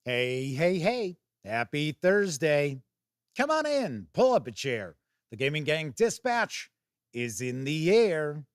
Hey, hey, hey. Happy Thursday. Come on in, pull up a chair. The Gaming Gang Dispatch is in the air.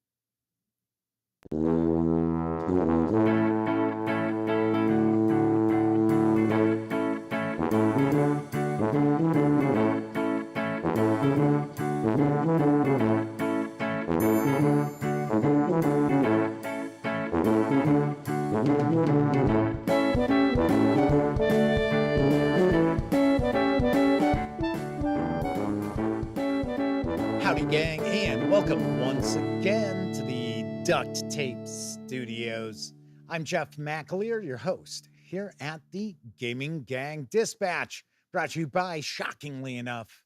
Howdy, gang, and welcome once again to the Duct Tape Studios. I'm Jeff McAleer, your host, here at the Gaming Gang Dispatch, brought to you by, shockingly enough,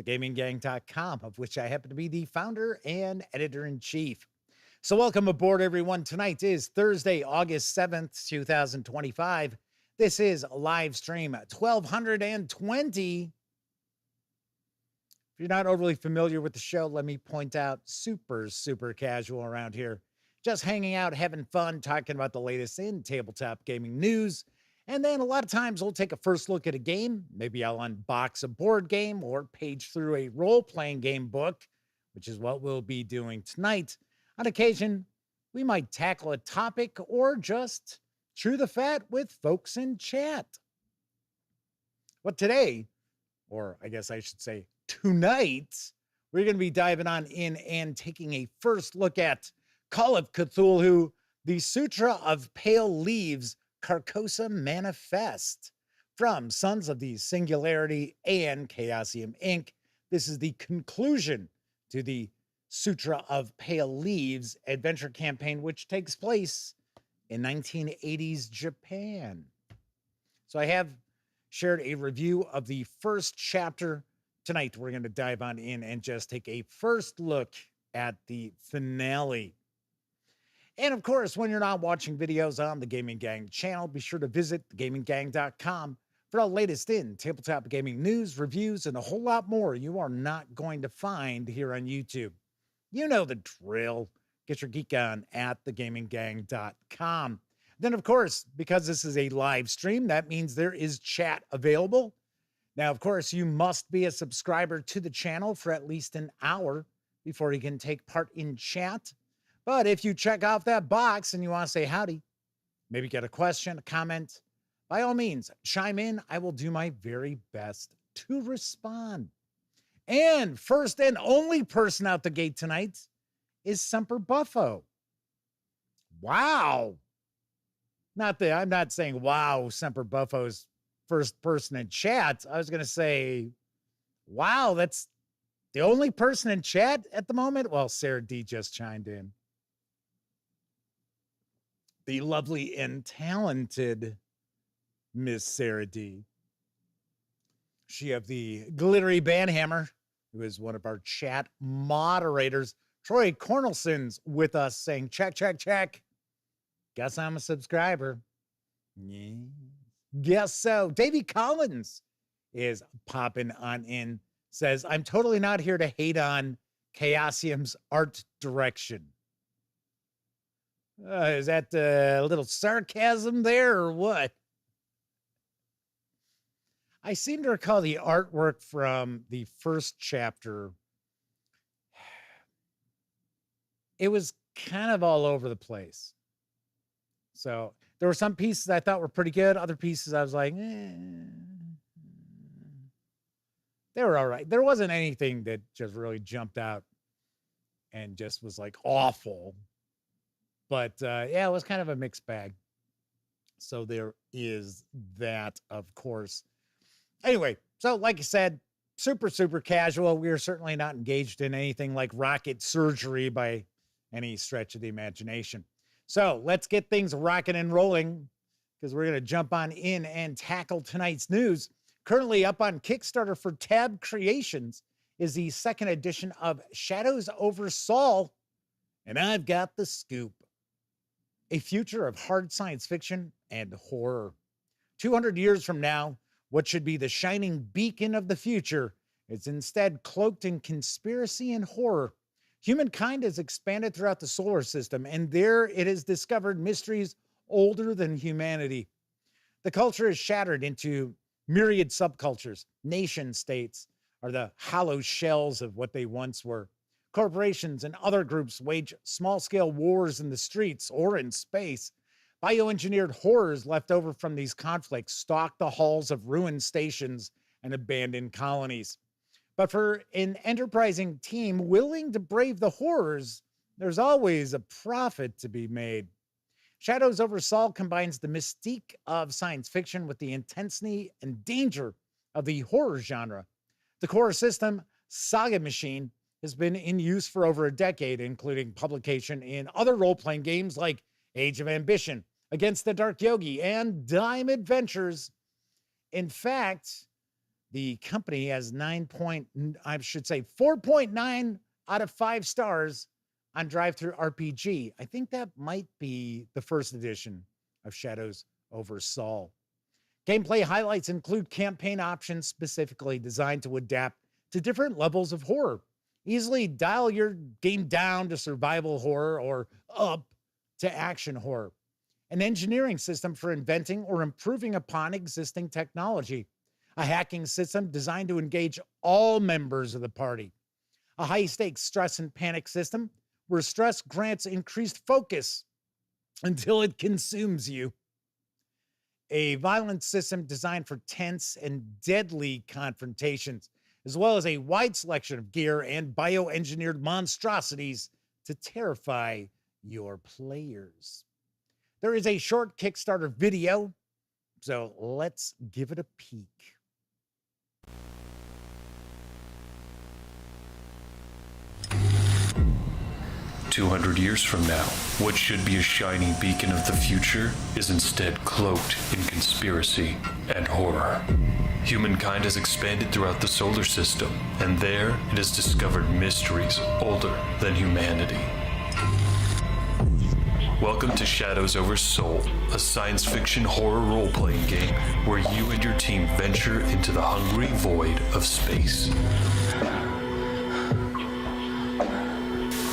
thegaminggang.com, of which I happen to be the founder and editor-in-chief. So welcome aboard, everyone. Tonight is Thursday, August 7th, 2025. This is live stream 1220. If you're not overly familiar with the show, let me point out, super casual around here. Just hanging out, having fun, talking about the latest in tabletop gaming news. And then a lot of times we'll take a first look at a game. Maybe I'll unbox a board game or page through a role-playing game book, which is what we'll be doing tonight. On occasion, we might tackle a topic or just chew the fat with folks in chat. But today, or I guess I should say tonight, we're going to be diving on in and taking a first look at Call of Cthulhu, the Sutra of Pale Leaves, Carcosa Manifest, from Sons of the Singularity and Chaosium Inc. This is the conclusion to the Sutra of Pale Leaves adventure campaign, which takes place in 1980s Japan. So I have shared a review of the first chapter. Tonight, we're going to dive on in and just take a first look at the finale. And of course, when you're not watching videos on the Gaming Gang channel, be sure to visit thegaminggang.com for the latest in tabletop gaming news, reviews, and a whole lot more you are not going to find here on YouTube. You know the drill. Get your geek on at thegaminggang.com. Then, of course, because this is a live stream, that means there is chat available. Now, of course, you must be a subscriber to the channel for at least an hour before you can take part in chat. But if you check off that box and you want to say howdy, maybe get a question, a comment, by all means, chime in. I will do my very best to respond. And first and only person out the gate tonight is Semper Buffo. Wow. I'm not saying wow, Semper Buffo's first person in chat. I was going to say, wow, that's the only person in chat at the moment. Well, Sarah D just chimed in. The lovely and talented Miss Sarah D. She of the glittery banhammer, who is one of our chat moderators. Troy Cornelson's with us saying, check. Guess I'm a subscriber. Yeah. Guess so. Davey Collins is popping on in. Says, I'm totally not here to hate on Chaosium's art direction. Is that a little sarcasm there or what? I seem to recall the artwork from the first chapter. It was kind of all over the place. So there were some pieces I thought were pretty good. Other pieces I was like, they were all right. There wasn't anything that just really jumped out and just was like awful. But yeah, it was kind of a mixed bag. So there is that, of course. Anyway, so like I said, super casual. We are certainly not engaged in anything like rocket surgery by any stretch of the imagination. So let's get things rocking and rolling, because we're going to jump on in and tackle tonight's news. Currently up on Kickstarter for Tab Creations is the second edition of Shadows Over Saul, and I've got the scoop. A future of hard science fiction and horror. 200 years from now, what should be the shining beacon of the future is instead cloaked in conspiracy and horror. Humankind has expanded throughout the solar system, and there it has discovered mysteries older than humanity. The culture is shattered into myriad subcultures. Nation states are the hollow shells of what they once were. Corporations and other groups wage small scale wars in the streets or in space. Bioengineered horrors left over from these conflicts stalk the halls of ruined stations and abandoned colonies. But for an enterprising team willing to brave the horrors, there's always a profit to be made. Shadows over Sol combines the mystique of science fiction with the intensity and danger of the horror genre. The core system, Saga Machine, has been in use for over a decade, including publication in other role-playing games like Age of Ambition, Against the Dark Yogi, and Dime Adventures. In fact, the company has 4.9 out of 5 stars on DriveThruRPG. I think that might be the first edition of Shadows over Sol. Gameplay highlights include campaign options specifically designed to adapt to different levels of horror. Easily dial your game down to survival horror or up to action horror. An engineering system for inventing or improving upon existing technology. A hacking system designed to engage all members of the party. A high-stakes stress and panic system where stress grants increased focus until it consumes you. A violence system designed for tense and deadly confrontations, as well as a wide selection of gear and bioengineered monstrosities to terrify your players. There is a short Kickstarter video, so let's give it a peek. 200 years from now, what should be a shining beacon of the future is instead cloaked in conspiracy and horror. Humankind has expanded throughout the solar system, and there it has discovered mysteries older than humanity. Welcome to Shadows over Sol, a science fiction horror role-playing game where you and your team venture into the hungry void of space.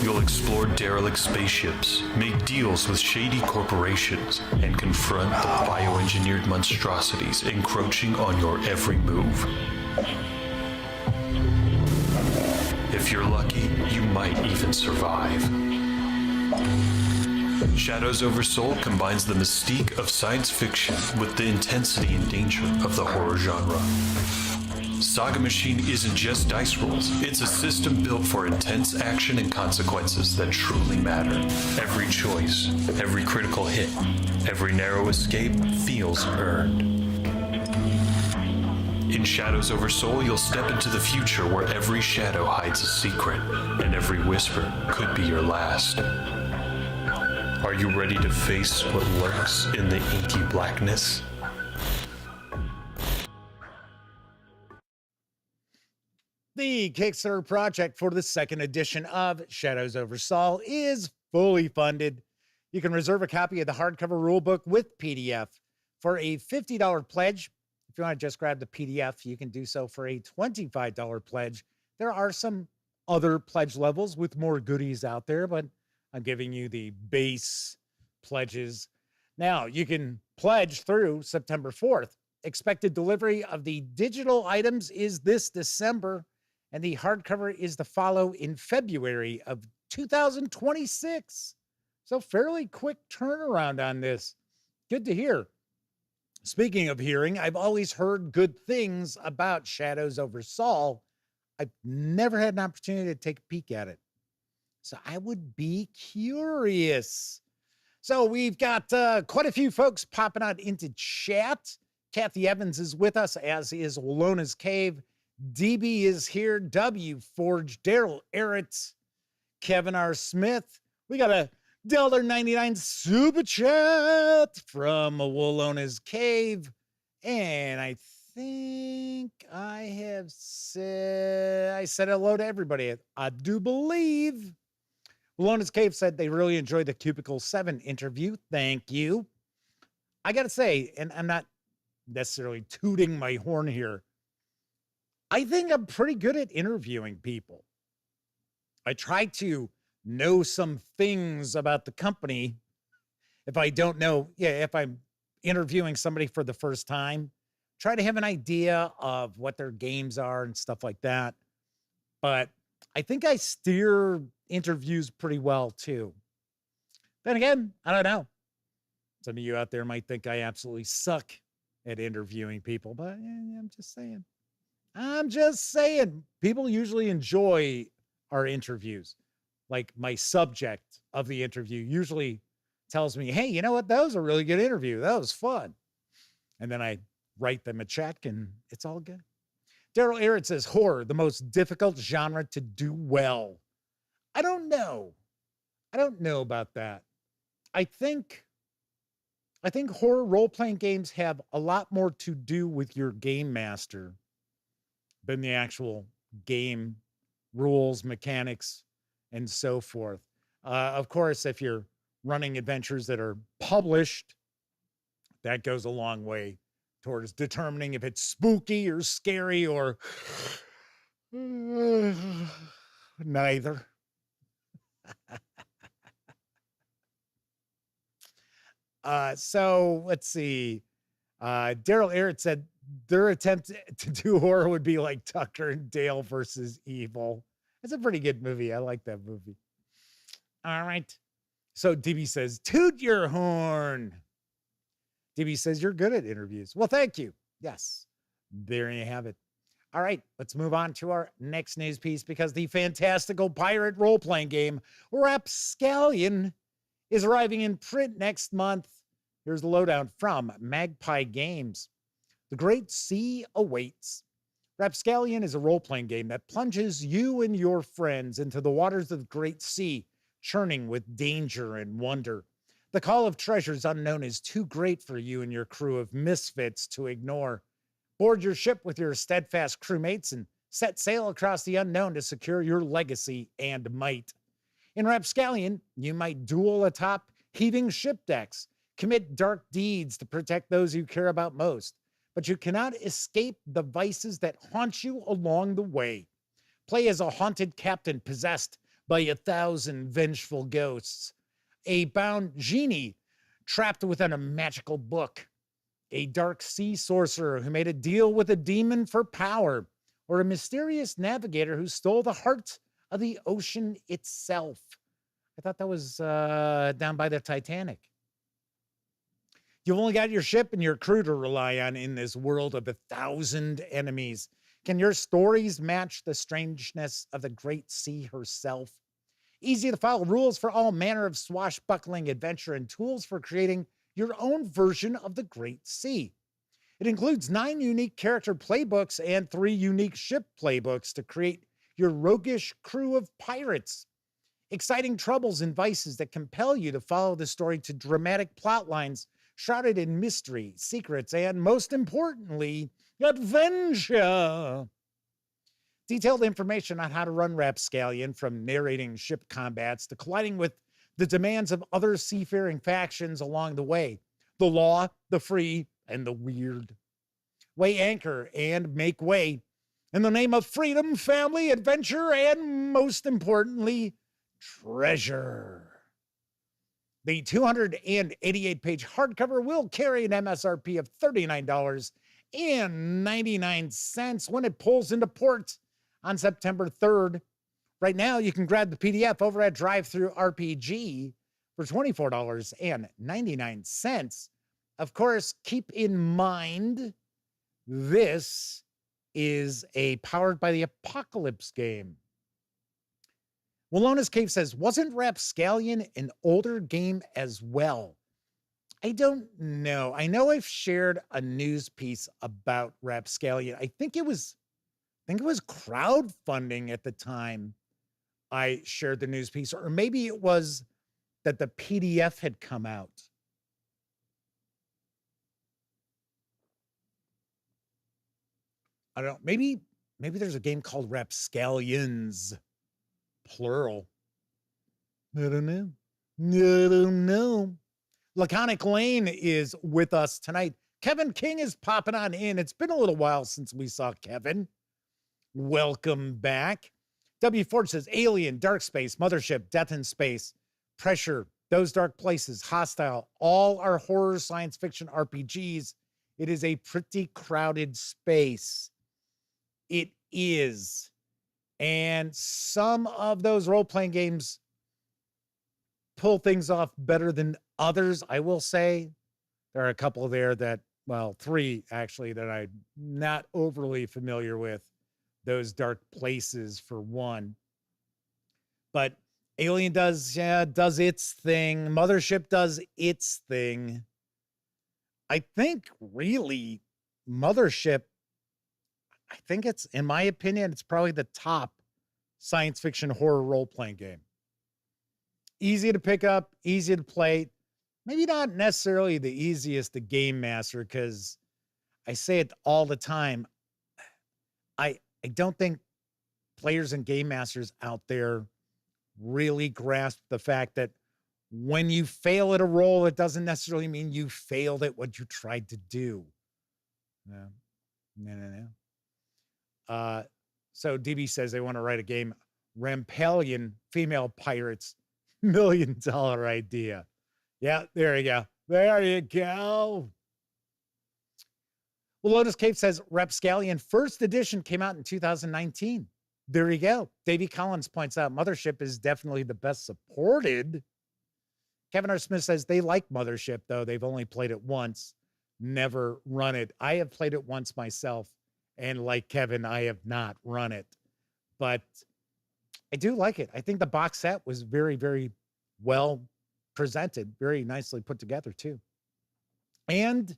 You'll explore derelict spaceships, make deals with shady corporations, and confront the bioengineered monstrosities encroaching on your every move. If you're lucky, you might even survive. Shadows over Sol combines the mystique of science fiction with the intensity and danger of the horror genre. Saga Machine isn't just dice rolls, it's a system built for intense action and consequences that truly matter. Every choice, every critical hit, every narrow escape feels earned. In Shadows over Sol, you'll step into the future where every shadow hides a secret, and every whisper could be your last. Are you ready to face what lurks in the inky blackness? The Kickstarter project for the second edition of Shadows over Sol is fully funded. You can reserve a copy of the hardcover rulebook with PDF for a $50 pledge. If you want to just grab the PDF, you can do so for a $25 pledge. There are some other pledge levels with more goodies out there, but I'm giving you the base pledges. Now, you can pledge through September 4th. Expected delivery of the digital items is this December, and the hardcover is to follow in February of 2026. So fairly quick turnaround on this. Good to hear. Speaking of hearing, I've always heard good things about Shadows over Sol. I've never had an opportunity to take a peek at it, so I would be curious. So we've got quite a few folks popping out into chat. Kathy Evans is with us, as is Walona's Cave. DB is here. W Forge, Daryl Erritz, Kevin R. Smith. We got a $1.99 super chat from Walona's Cave. And I think I said hello to everybody. I do believe. Walona's Cave said they really enjoyed the Cubicle 7 interview. Thank you. I got to say, and I'm not necessarily tooting my horn here, I think I'm pretty good at interviewing people. I try to know some things about the company. If I don't know, if I'm interviewing somebody for the first time, try to have an idea of what their games are and stuff like that. But I think I steer interviews pretty well too. Then again, I don't know. Some of you out there might think I absolutely suck at interviewing people, but I'm just saying. I'm just saying. People usually enjoy our interviews. Like my subject of the interview usually tells me, hey, you know what? That was a really good interview. That was fun. And then I write them a check and it's all good. Daryl Arrett says, horror, the most difficult genre to do well. I don't know. I don't know about that. I think horror role-playing games have a lot more to do with your game master than the actual game rules, mechanics, and so forth. Of course, if you're running adventures that are published, that goes a long way towards determining if it's spooky or scary or neither. So let's see. Daryl Arrett said their attempt to do horror would be like Tucker and Dale versus Evil. It's a pretty good movie. I like that movie. All right. So DB says, toot your horn. DB says, you're good at interviews. Well, thank you. Yes, there you have it. All right, let's move on to our next news piece because the fantastical pirate role-playing game, Rapscallion, is arriving in print next month. Here's the lowdown from Magpie Games. The Great Sea awaits. Rapscallion is a role-playing game that plunges you and your friends into the waters of the Great Sea, churning with danger and wonder. The call of treasures unknown is too great for you and your crew of misfits to ignore. Board your ship with your steadfast crewmates and set sail across the unknown to secure your legacy and might. In Rapscallion, you might duel atop heaving ship decks, commit dark deeds to protect those you care about most, but you cannot escape the vices that haunt you along the way. Play as a haunted captain possessed by 1,000 vengeful ghosts, a bound genie trapped within a magical book, a dark sea sorcerer who made a deal with a demon for power, or a mysterious navigator who stole the heart of the ocean itself. I thought that was down by the Titanic. You've only got your ship and your crew to rely on in this world of 1,000 enemies. Can your stories match the strangeness of the Great Sea herself? Easy to follow rules for all manner of swashbuckling adventure and tools for creating your own version of the Great Sea. It includes 9 unique character playbooks and 3 unique ship playbooks to create your roguish crew of pirates. Exciting troubles and vices that compel you to follow the story to dramatic plot lines shrouded in mystery, secrets, and most importantly, adventure. Detailed information on how to run Rapscallion, from narrating ship combats to colliding with the demands of other seafaring factions along the way, the law, the free, and the weird. Weigh anchor and make way in the name of freedom, family, adventure, and most importantly, treasure. The 288-page hardcover will carry an MSRP of $39.99 when it pulls into port on September 3rd. Right now, you can grab the PDF over at DriveThruRPG for $24.99. Of course, keep in mind, this is a Powered by the Apocalypse game. Walona's Cave says, wasn't Rapscallion an older game as well? I don't know. I know I've shared a news piece about Rapscallion. I think it was crowdfunding at the time I shared the news piece, or maybe it was that the PDF had come out. I don't know. Maybe there's a game called Rapscallions, plural. I don't know. Laconic Lane is with us tonight. Kevin King is popping on in. It's been a little while since we saw Kevin. Welcome back. W. Ford says, Alien, Dark Space, Mothership, Death in Space, Pressure, Those Dark Places, Hostile, all are horror science fiction RPGs. It is a pretty crowded space. It is. And some of those role-playing games pull things off better than others, I will say. There are a couple there that, well, 3 actually, that I'm not overly familiar with. Those Dark Places, for one. But Alien does its thing. Mothership does its thing. I think, really, Mothership, I think it's, in my opinion, it's probably the top science fiction horror role-playing game. Easy to pick up, easy to play. Maybe not necessarily the easiest to game master, because I say it all the time. I don't think players and game masters out there really grasp the fact that when you fail at a role, it doesn't necessarily mean you failed at what you tried to do. No. So DB says they want to write a game, Rampellion Female Pirates, $1 million idea. Yeah, there you go. There you go. Well, Lotus Cave says Rapscallion first edition came out in 2019. There you go. Davey Collins points out Mothership is definitely the best supported. Kevin R. Smith says they like Mothership, though. They've only played it once, never run it. I have played it once myself, and like Kevin, I have not run it. But I do like it. I think the box set was very, very well presented, very nicely put together, too. And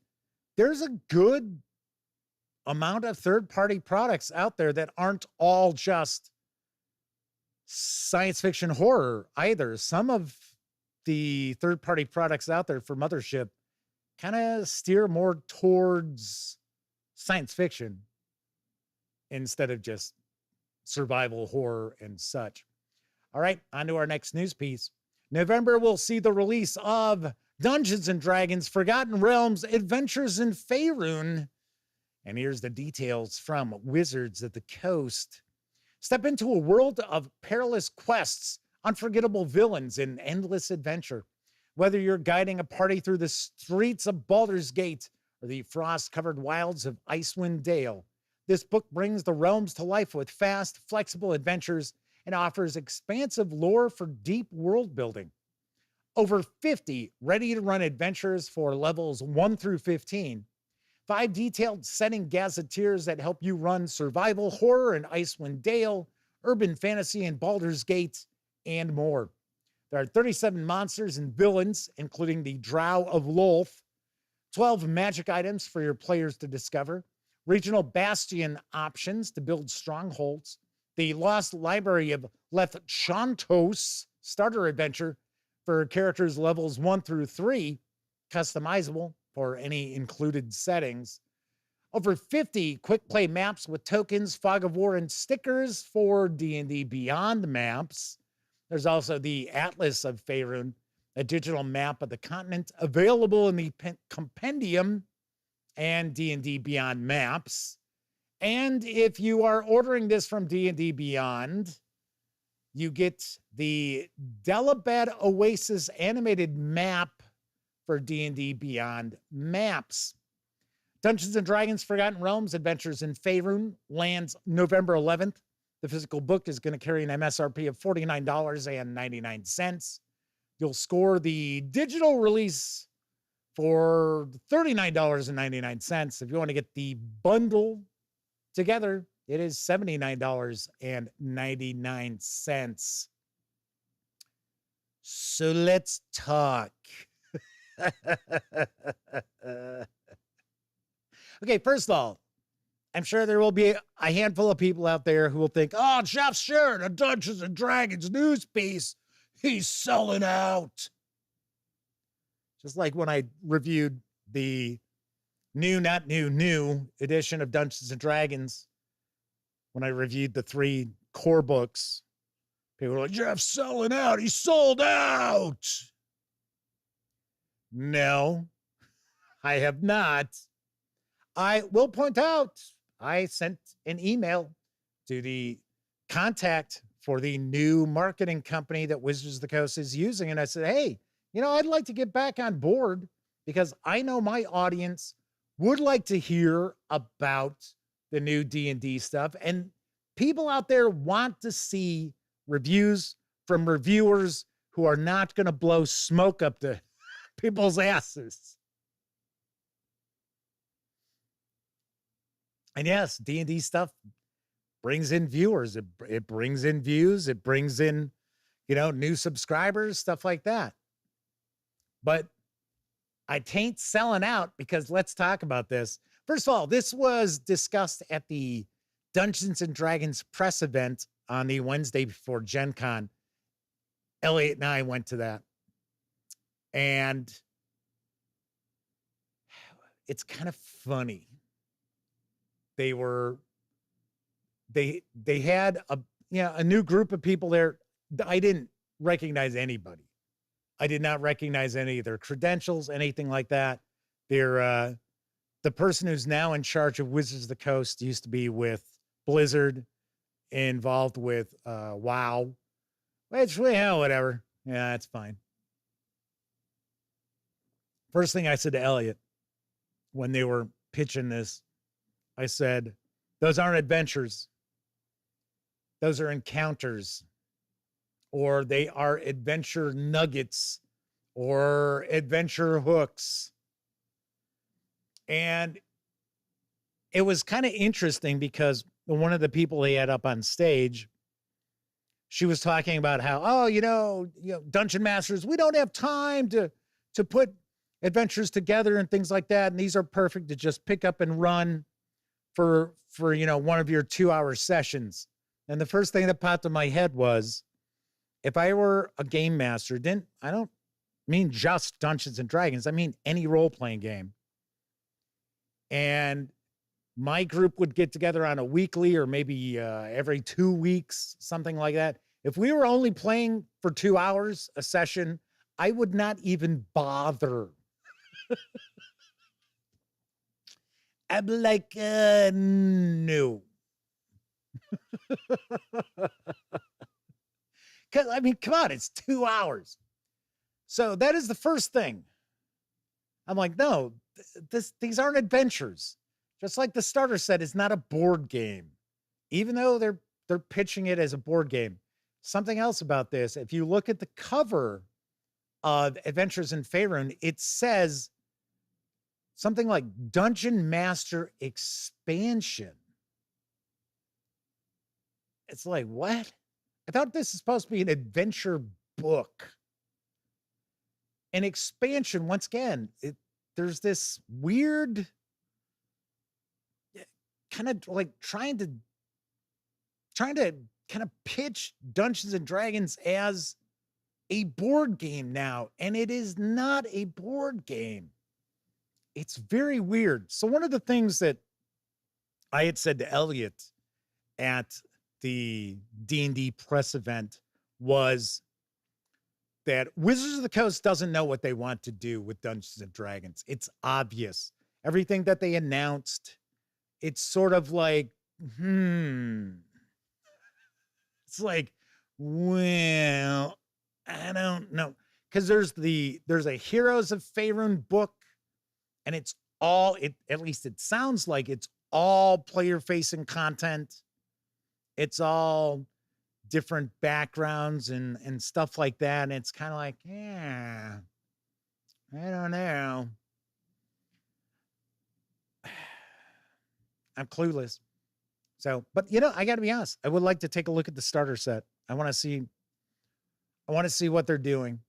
there's a good amount of third-party products out there that aren't all just science fiction horror either. Some of the third-party products out there for Mothership kind of steer more towards science fiction instead of just survival horror and such. All right, on to our next news piece. November will see the release of Dungeons & Dragons Forgotten Realms Adventures in Faerun. And here's the details from Wizards of the Coast. Step into a world of perilous quests, unforgettable villains, and endless adventure. Whether you're guiding a party through the streets of Baldur's Gate or the frost-covered wilds of Icewind Dale, this book brings the realms to life with fast, flexible adventures and offers expansive lore for deep world building. Over 50 ready-to-run adventures for levels 1 through 15, 5 detailed setting gazetteers that help you run survival horror in Icewind Dale, urban fantasy in Baldur's Gate, and more. There are 37 monsters and villains, including the Drow of Lolth, 12 magic items for your players to discover, regional bastion options to build strongholds, the Lost Library of Lethchantos starter adventure for characters levels 1 through 3, customizable for any included settings. Over 50 quick play maps with tokens, fog of war, and stickers for D&D Beyond maps. There's also the Atlas of Faerun, a digital map of the continent available in the compendium and D&D Beyond maps. And if you are ordering this from D&D Beyond, you get the Delabad Oasis animated map for D&D Beyond maps. Dungeons & Dragons Forgotten Realms Adventures in Faerun lands November 11th. The physical book is going to carry an MSRP of $49.99. You'll score the digital release for $39.99. If you want to get the bundle together, it is $79.99. So let's talk. Okay, first of all, I'm sure there will be a handful of people out there who will think, oh, Jeff Sharon, a Dungeons & Dragons news piece, he's selling out. Just like when I reviewed the new edition of Dungeons & Dragons, when I reviewed the 3 core books, people were like, Jeff's selling out. He sold out. No, I have not. I will point out, I sent an email to the contact for the new marketing company that Wizards of the Coast is using. And I said, hey, I'd like to get back on board because I know my audience would like to hear about the new D&D stuff. And people out there want to see reviews from reviewers who are not going to blow smoke up to people's asses. And yes, D&D stuff brings in viewers. It brings in views. It brings in, new subscribers, stuff like that. But I tain't selling out because let's talk about this. First of all, this was discussed at the Dungeons and Dragons press event on the Wednesday before Gen Con. Elliot and I went to that. And it's kind of funny. They had a new group of people there. I didn't recognize anybody. I did not recognize any of their credentials, anything like that. They're the person who's now in charge of Wizards of the Coast used to be with Blizzard, involved with WoW. Which, whatever. Yeah, that's fine. First thing I said to Elliot when they were pitching this, I said, those aren't adventures. Those are encounters. Or they are adventure nuggets or adventure hooks. And it was kind of interesting because one of the people they had up on stage, she was talking about how, Dungeon Masters, we don't have time to put adventures together and things like that. And these are perfect to just pick up and run for one of your 2-hour sessions. And the first thing that popped in my head was, if I were a game master, I don't mean just Dungeons and Dragons, I mean any role-playing game. And my group would get together on a weekly or maybe every 2 weeks, something like that. If we were only playing for 2 hours a session, I would not even bother. I'm like, no. Because, come on, it's 2 hours. So that is the first thing. I'm like, no, these aren't adventures. Just like the starter set is not a board game, even though they're pitching it as a board game. Something else about this, if you look at the cover of Adventures in Faerun, it says something like Dungeon Master Expansion. It's like, what? I thought this is supposed to be an adventure book. An expansion, once again, there's this weird kind of like trying to kind of pitch Dungeons and Dragons as a board game now, and it is not a board game. It's very weird. So one of the things that I had said to Elliot at the D&D press event was that Wizards of the Coast doesn't know what they want to do with Dungeons and Dragons. It's obvious. Everything that they announced, it's sort of like, It's like, well, I don't know. Because there's a Heroes of Faerun book, and it's all, at least it sounds like it's all player-facing content. It's all different backgrounds and stuff like that. And it's kind of like, yeah, I don't know. I'm clueless. So, but I got to be honest. I would like to take a look at the starter set. I want to see what they're doing.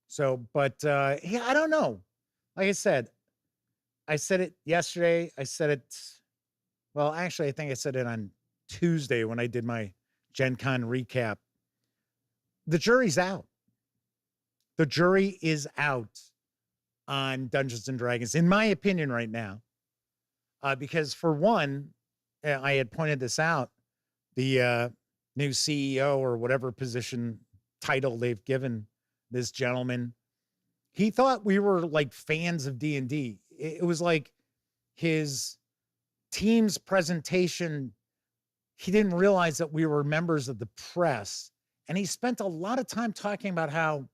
So, but yeah, I don't know. Like I said it yesterday. Well, actually, I think I said it on Tuesday when I did my Gen Con recap. The jury's out. The jury is out on Dungeons and Dragons, in my opinion, right now. Because for one, I had pointed this out, the new CEO or whatever position title they've given this gentleman, he thought we were like fans of D&D. It was like his team's presentation. He didn't realize that we were members of the press. And he spent a lot of time talking about how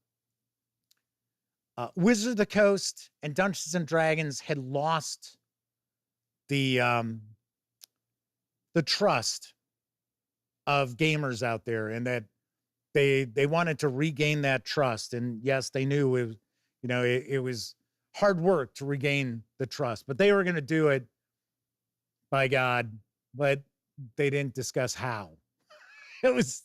Wizards of the Coast and Dungeons and Dragons had lost the trust of gamers out there, and that they wanted to regain that trust. And yes, they knew it was, it was hard work to regain the trust, but they were going to do it, by God, but they didn't discuss how. It was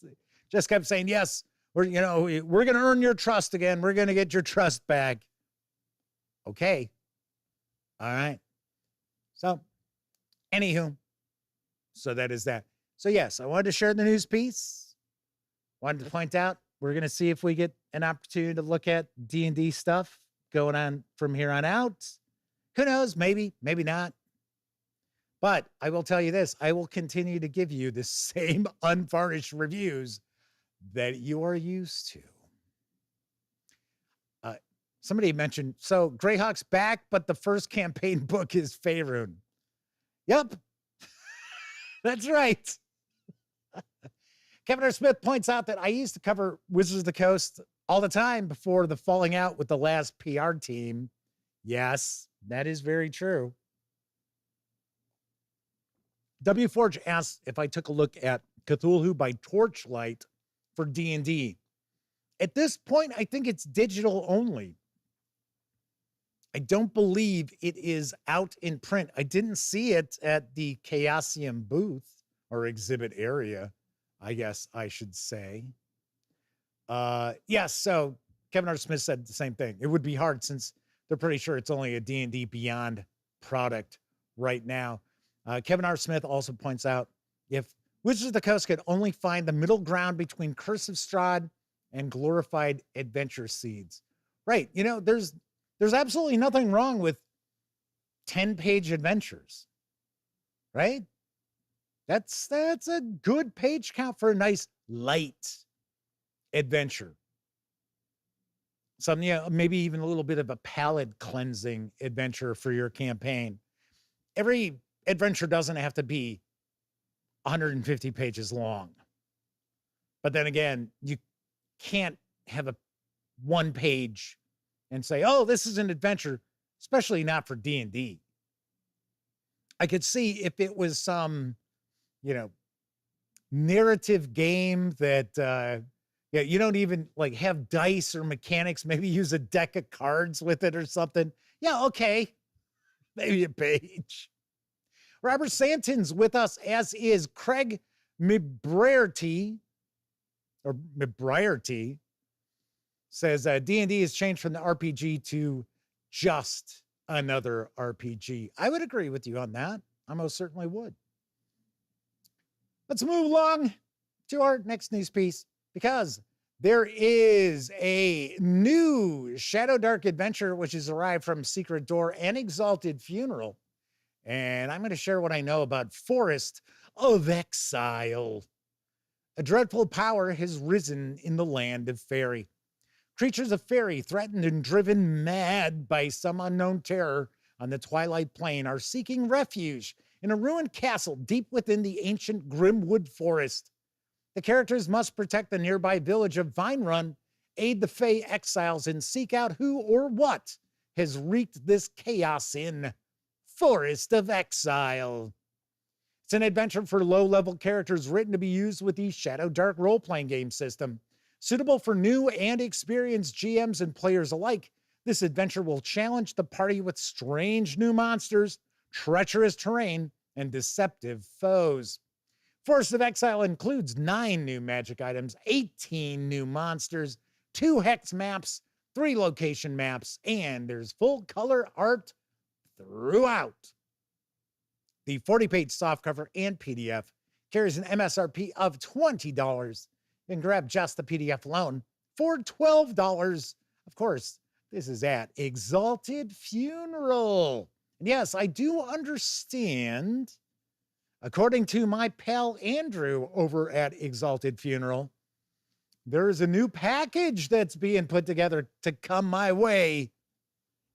just kept saying, yes, we're going to earn your trust again. We're going to get your trust back. Okay. All right. So anywho, so that is that. So yes, I wanted to share the news piece. Wanted to point out, we're going to see if we get an opportunity to look at D&D stuff going on from here on out. Who knows? Maybe, maybe not. But I will tell you this, I will continue to give you the same unvarnished reviews that you are used to. Somebody mentioned, so Greyhawk's back, but the first campaign book is Faerun. Yep. That's right. Kevin R. Smith points out that I used to cover Wizards of the Coast all the time before the falling out with the last PR team. Yes, that is very true. W. Forge asks if I took a look at Cthulhu by Torchlight for D&D. At this point, I think it's digital only. I don't believe it is out in print. I didn't see it at the Chaosium booth or exhibit area, I guess I should say. Yes, so Kevin R. Smith said the same thing. It would be hard since they're pretty sure it's only a D&D Beyond product right now. Kevin R. Smith also points out, if Wizards of the Coast could only find the middle ground between Curse of Strahd and Glorified Adventure Seeds. Right, there's absolutely nothing wrong with 10-page adventures, right? That's a good page count for a nice light adventure. Some, maybe even a little bit of a palate cleansing adventure for your campaign. Every adventure doesn't have to be 150 pages long. But then again, you can't have a one page and say, oh, this is an adventure, especially not for D&D. I could see if it was some, narrative game that, you don't even have dice or mechanics, maybe use a deck of cards with it or something. Yeah, okay. Maybe a page. Robert Santon's with us, as is Craig Mibriarty, says D&D has changed from the RPG to just another RPG. I would agree with you on that. I most certainly would. Let's move along to our next news piece, because there is a new Shadow Dark adventure which has arrived from Secret Door and Exalted Funeral. And I'm going to share what I know about Forest of Exile. A dreadful power has risen in the land of Faerie. Creatures of Faerie, threatened and driven mad by some unknown terror on the Twilight Plain, are seeking refuge in a ruined castle deep within the ancient Grimwood Forest. The characters must protect the nearby village of Vine Run, aid the Fae exiles, and seek out who or what has wreaked this chaos in Forest of Exile. It's an adventure for low-level characters written to be used with the Shadow Dark role-playing game system. Suitable for new and experienced GMs and players alike, this adventure will challenge the party with strange new monsters, treacherous terrain, and deceptive foes. Forest of Exile includes 9 new magic items, 18 new monsters, 2 hex maps, 3 location maps, and there's full-color art throughout. The 40-page softcover and PDF carries an MSRP of $20. You can grab just the PDF alone for $12. Of course, this is at Exalted Funeral. And yes, I do understand, according to my pal Andrew over at Exalted Funeral, there's a new package that's being put together to come my way.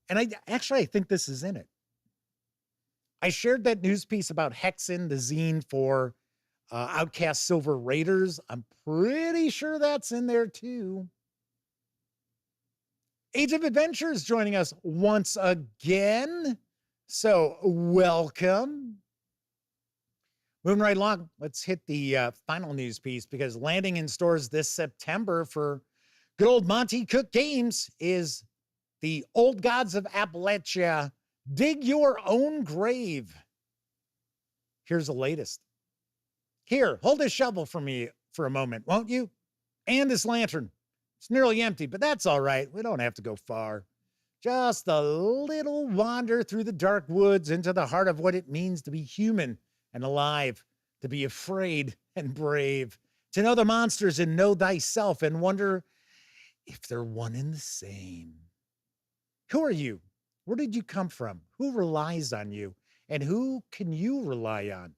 And I think this is in it. I shared that news piece about Hexen, the zine for Outcast Silver Raiders. I'm pretty sure that's in there too. Age of Adventure is joining us once again. So welcome. Moving right along, let's hit the final news piece, because landing in stores this September for good old Monte Cook Games is the Old Gods of Appalachia, Dig Your Own Grave. Here's the latest. Here, hold this shovel for me for a moment, won't you? And this lantern. It's nearly empty, but that's all right. We don't have to go far. Just a little wander through the dark woods into the heart of what it means to be human and alive, to be afraid and brave, to know the monsters and know thyself and wonder if they're one and the same. Who are you? Where did you come from? Who relies on you? And who can you rely on?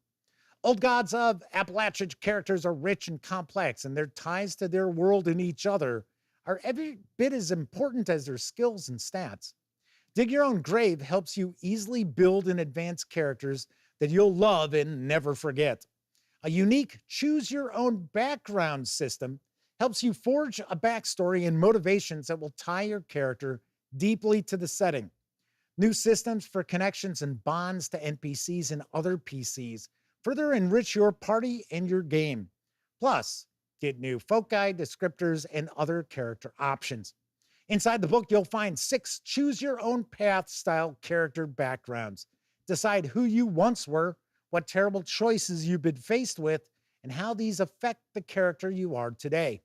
Old Gods of Appalachia characters are rich and complex, and their ties to their world and each other are every bit as important as their skills and stats. Dig Your Own Grave helps you easily build and advance characters that you'll love and never forget. A unique choose your own background system helps you forge a backstory and motivations that will tie your character deeply to the setting. New systems for connections and bonds to NPCs and other PCs further enrich your party and your game. Plus, get new folk guide, descriptors, and other character options. Inside the book, you'll find 6 choose your own path style character backgrounds. Decide who you once were, what terrible choices you've been faced with, and how these affect the character you are today.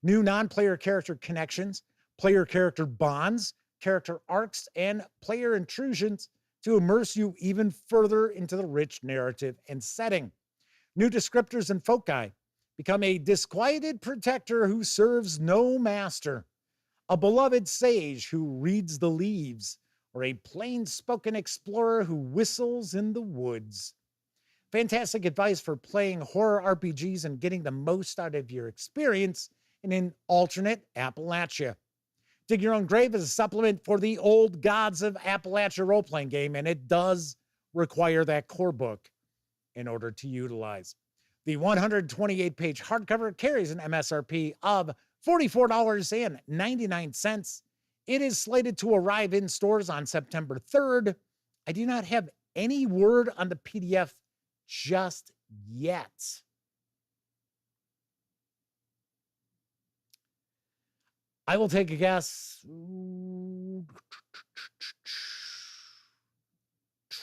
New non-player character connections, player character bonds, character arcs, and player intrusions to immerse you even further into the rich narrative and setting. New descriptors and foci. Become a disquieted protector who serves no master, a beloved sage who reads the leaves, or a plain-spoken explorer who whistles in the woods. Fantastic advice for playing horror RPGs and getting the most out of your experience in an alternate Appalachia. Dig Your Own Grave is a supplement for the Old Gods of Appalachia role-playing game, and it does require that core book in order to utilize. The 128-page hardcover carries an MSRP of $44.99. It is slated to arrive in stores on September 3rd. I do not have any word on the PDF just yet. I will take a guess.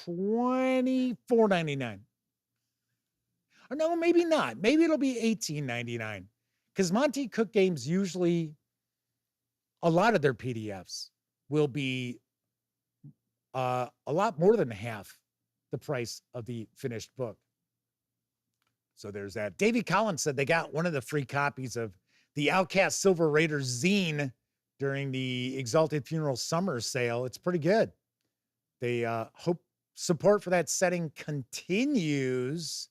$24.99. Or no, maybe not. Maybe it'll be $18.99. Because Monte Cook Games usually, a lot of their PDFs will be a lot more than half the price of the finished book. So there's that. Davey Collins said they got one of the free copies of the Outcast Silver Raiders zine during the Exalted Funeral summer sale. It's pretty good. They hope support for that setting continues.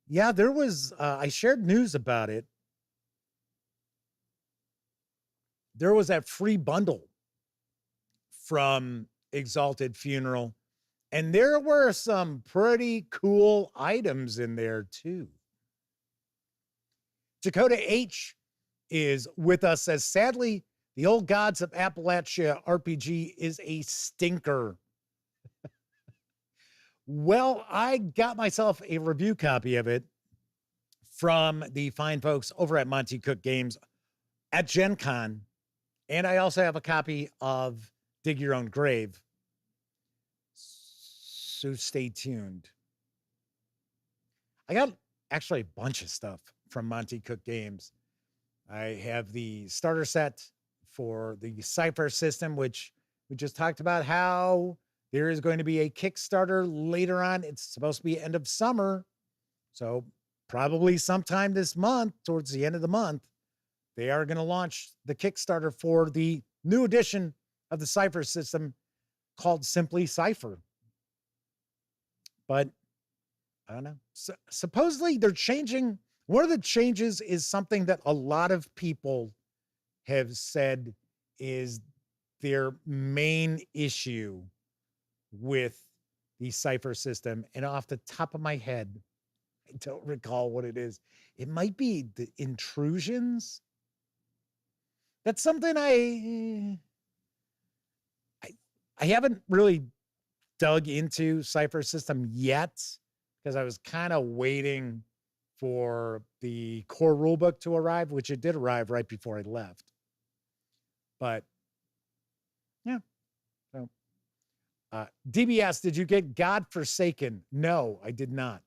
Yeah, there was, I shared news about it. There was that free bundle from Exalted Funeral, and there were some pretty cool items in there too. Dakota H is with us, says, sadly, the Old Gods of Appalachia RPG is a stinker. Well, I got myself a review copy of it from the fine folks over at Monte Cook Games at Gen Con, and I also have a copy of Dig Your Own Grave. So stay tuned. I got actually a bunch of stuff from Monte Cook Games. I have the starter set for the Cypher system, which we just talked about how there is going to be a Kickstarter later on. It's supposed to be end of summer. So probably sometime this month, towards the end of the month, they are going to launch the Kickstarter for the new edition of the Cypher system called simply Cypher. But I don't know. Supposedly they're changing. One of the changes is something that a lot of people have said is their main issue with the Cypher system. And off the top of my head, I don't recall what it is. It might be the intrusions. That's something I haven't really dug into Cypher System yet because I was kind of waiting for the core rulebook to arrive, which it did arrive right before I left. But yeah, so DBS, did you get God Forsaken? No, I did not.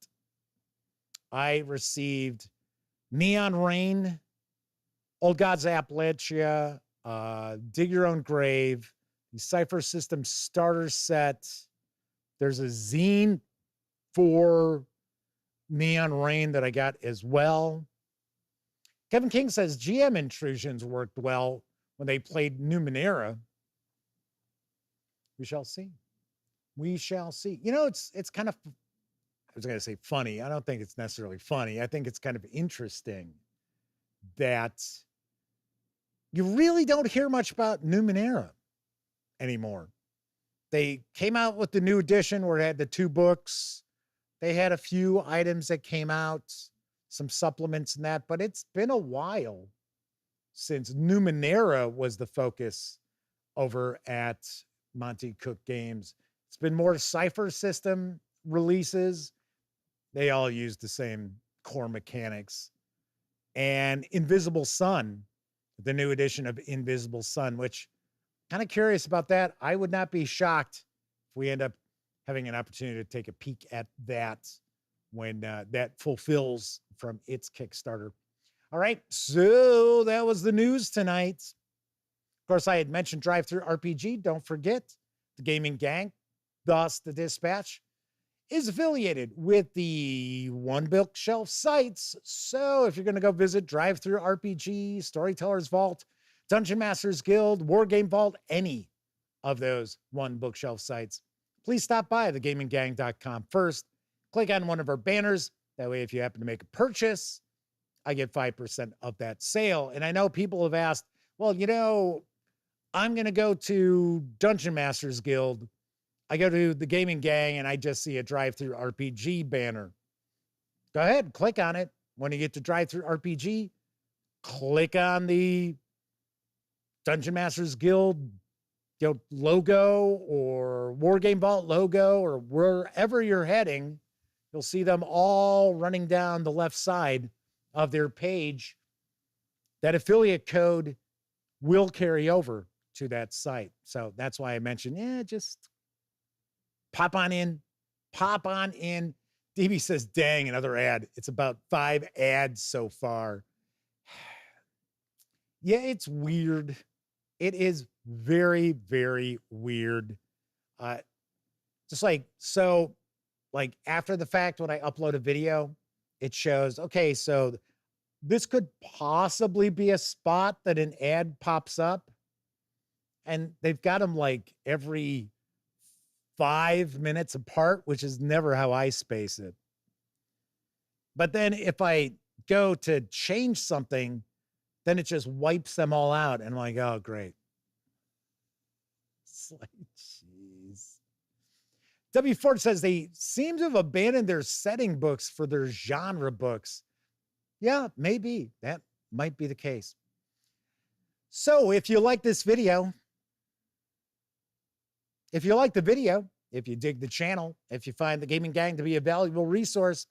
I received Neon Rain, Old Gods Appalachia, Dig Your Own Grave, the Cypher System starter set. There's a zine for Neon Rain that I got as well. Kevin King says GM intrusions worked well when they played Numenera. We shall see. We shall see. You know, it's kind of, I was going to say funny. I don't think it's necessarily funny. I think it's kind of interesting that you really don't hear much about Numenera anymore. They came out with the new edition where it had the 2 books. They had a few items that came out, some supplements and that, but it's been a while since Numenera was the focus over at Monte Cook Games. It's been more Cypher System releases. They all use the same core mechanics. And Invisible Sun, the new edition of Invisible Sun, which kind of curious about that. I would not be shocked if we end up having an opportunity to take a peek at that when that fulfills from its Kickstarter. All right, so that was the news tonight. Of course, I had mentioned DriveThruRPG. Don't forget, the gaming gang, thus the Dispatch, is affiliated with the One Bookshelf sites. So if you're going to go visit DriveThruRPG, Storyteller's Vault, Dungeon Masters Guild, Wargame Vault, any of those One Bookshelf sites, please stop by thegaminggang.com first. Click on one of our banners. That way, if you happen to make a purchase, I get 5% of that sale. And I know people have asked, well, you know, I'm going to go to Dungeon Masters Guild. I go to the Gaming Gang and I just see a DriveThruRPG banner. Go ahead, click on it. When you get to DriveThruRPG, click on the Dungeon Masters Guild logo or Wargame Vault logo or wherever you're heading. You'll see them all running down the left side of their page. That affiliate code will carry over to that site. So that's why I mentioned, just pop on in. DB says, dang, another ad. It's about 5 ads so far. Yeah, it's weird. It is very, very weird. Just like after the fact, when I upload a video, it shows, okay, so this could possibly be a spot that an ad pops up. And they've got them like every 5 minutes apart, which is never how I space it. But then if I go to change something, then it just wipes them all out. And I'm like, oh, great. It's like, jeez. W. Ford says they seem to have abandoned their setting books for their genre books. Yeah, maybe. That might be the case. So if you like this video, if you like the video, if you dig the channel, if you find the Gaming Gang to be a valuable resource,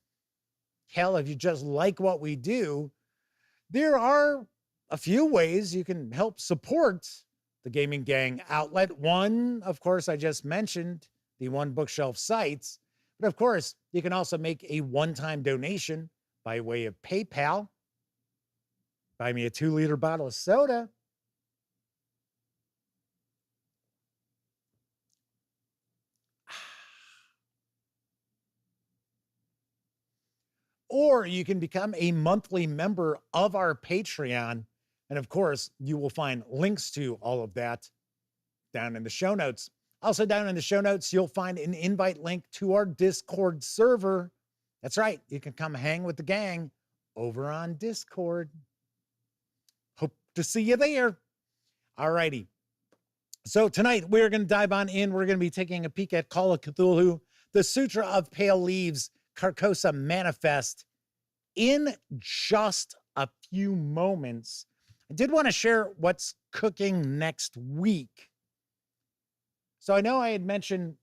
hell, if you just like what we do, there are a few ways you can help support the Gaming Gang outlet. One, of course, I just mentioned, the One Bookshelf sites. But of course, you can also make a one-time donation by way of PayPal. Buy me a 2-liter bottle of soda. Or you can become a monthly member of our Patreon. And of course, you will find links to all of that down in the show notes. Also down in the show notes, you'll find an invite link to our Discord server. That's right. You can come hang with the gang over on Discord. Hope to see you there. All righty. So tonight we're going to dive on in. We're going to be taking a peek at Call of Cthulhu, the Sutra of Pale Leaves, Carcosa Manifest in just a few moments. I did want to share what's cooking next week. So I know I had mentioned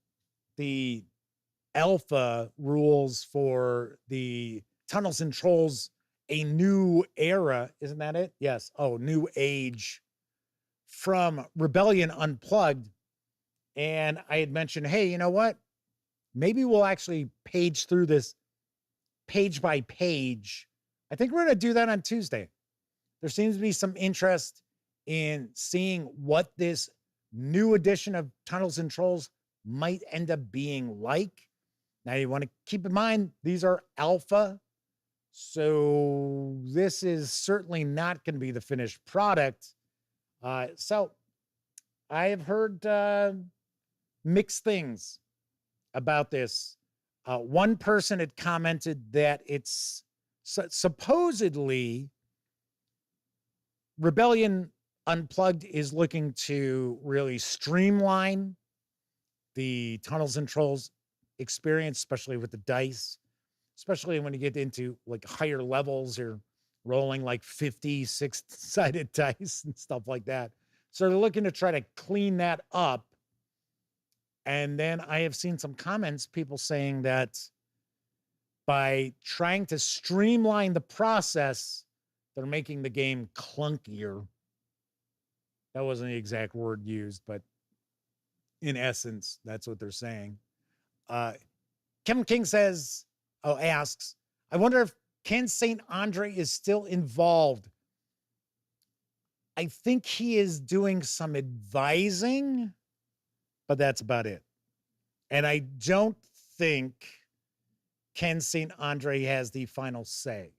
the alpha rules for the Tunnels and Trolls, A New Era. Isn't that it? Yes. Oh, New Age from Rebellion Unplugged. And I had mentioned, hey, you know what? Maybe we'll actually page through this page by page. I think we're going to do that on Tuesday. There seems to be some interest in seeing what this new edition of Tunnels and Trolls might end up being like. Now, you want to keep in mind, these are alpha. So this is certainly not going to be the finished product. So I have heard mixed things about this. One person had commented that it's supposedly Rebellion Unplugged is looking to really streamline the Tunnels and Trolls experience, especially with the dice, especially when you get into like higher levels or rolling like 50 six-sided dice and stuff like that. So they're looking to try to clean that up. And then I have seen some comments, people saying that by trying to streamline the process, they're making the game clunkier. That wasn't the exact word used, but in essence, that's what they're saying. Kevin King asks, I wonder if Ken St. Andre is still involved. I think he is doing some advising, but that's about it. And I don't think Ken St. Andre has the final say.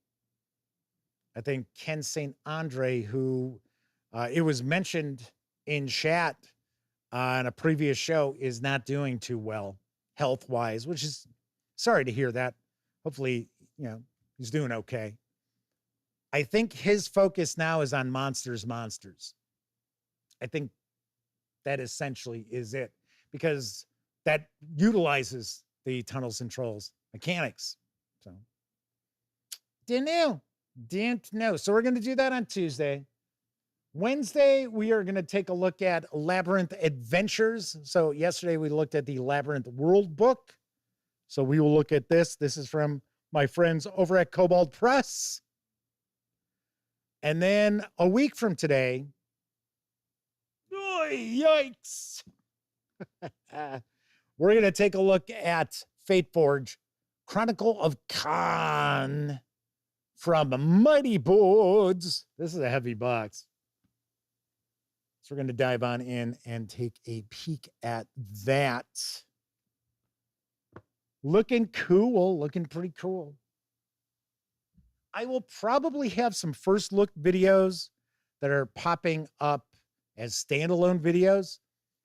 I think Ken St. Andre, who it was mentioned in chat on a previous show, is not doing too well health-wise, which is sorry to hear that. Hopefully, he's doing okay. I think his focus now is on Monsters. I think that essentially is it, because that utilizes the Tunnels and Trolls mechanics. So didn't know. So we're going to do that on Tuesday. Wednesday, we are going to take a look at Labyrinth Adventures. So yesterday we looked at the Labyrinth World book. So we will look at this. This is from my friends over at Cobalt Press. And then a week from today, yikes, we're going to take a look at Fateforge, Chronicle of Khan from Mighty Boards. This is a heavy box. So we're going to dive on in and take a peek at that. Looking cool, looking pretty cool. I will probably have some first look videos that are popping up as standalone videos,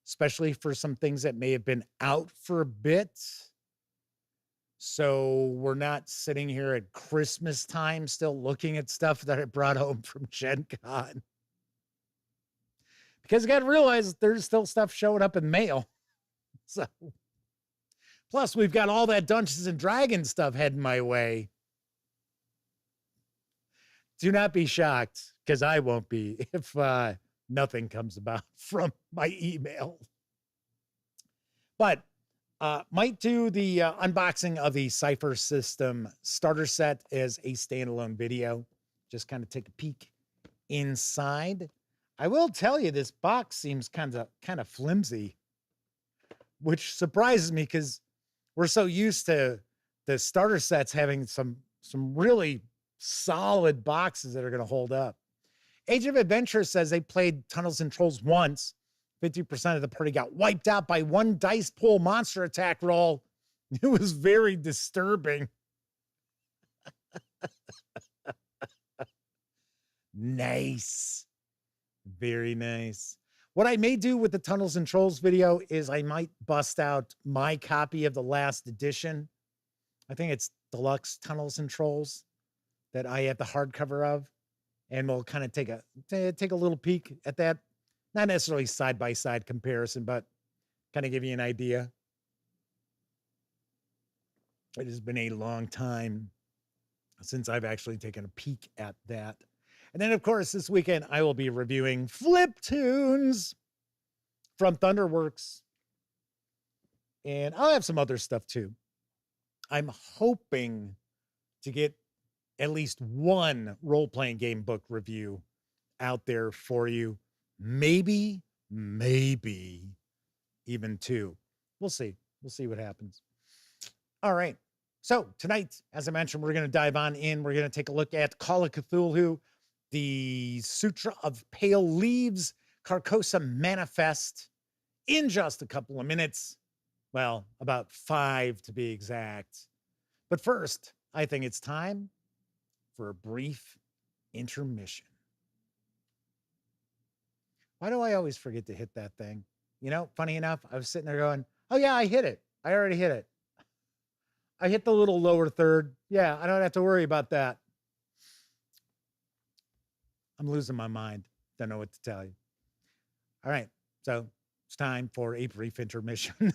especially for some things that may have been out for a bit. So we're not sitting here at Christmas time still looking at stuff that I brought home from Gen Con. Because you got to realize there's still stuff showing up in mail. So, plus we've got all that Dungeons and Dragons stuff heading my way. Do not be shocked, because I won't be, if nothing comes about from my email. But might do the unboxing of the Cypher System starter set as a standalone video. Just kind of take a peek inside. I will tell you, this box seems kind of flimsy, which surprises me because we're so used to the starter sets having some really solid boxes that are going to hold up. Age of Adventure says they played Tunnels and Trolls once. 50% of the party got wiped out by one dice pool monster attack roll. It was very disturbing. Nice. Very nice. What I may do with the Tunnels and Trolls video is I might bust out my copy of the last edition. I think it's Deluxe Tunnels and Trolls that I have the hardcover of, and we'll kind of take a little peek at that. Not necessarily side-by-side comparison, but kind of give you an idea. It has been a long time since I've actually taken a peek at that. And then, of course, this weekend, I will be reviewing Fliptoons from Thunderworks. And I'll have some other stuff too. I'm hoping to get at least one role-playing game book review out there for you. Maybe even two. We'll see. We'll see what happens. All right. So tonight, as I mentioned, we're going to dive on in. We're going to take a look at Call of Cthulhu, the Sutra of Pale Leaves, Carcosa Manifest in just a couple of minutes. Well, about 5 to be exact. But first, I think it's time for a brief intermission. Why do I always forget to hit that thing? You know, funny enough, I was sitting there going, oh yeah, I hit it. I already hit it. I hit the little lower third. Yeah, I don't have to worry about that. I'm losing my mind. Don't know what to tell you. All right, so it's time for a brief intermission.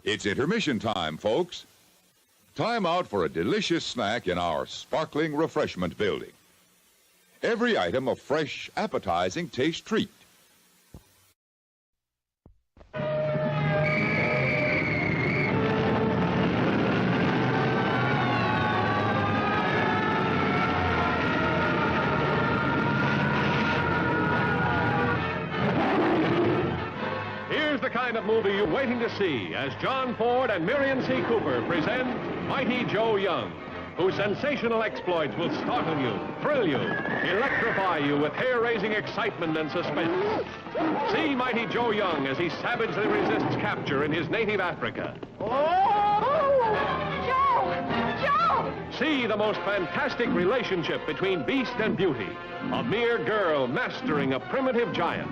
It's intermission time, folks. Time out for a delicious snack in our sparkling refreshment building. Every item a fresh, appetizing taste treat. Here's the kind of movie you're waiting to see as John Ford and Miriam C. Cooper present Mighty Joe Young, whose sensational exploits will startle you, thrill you, electrify you with hair-raising excitement and suspense. See Mighty Joe Young as he savagely resists capture in his native Africa. Oh! Joe! See the most fantastic relationship between beast and beauty, a mere girl mastering a primitive giant.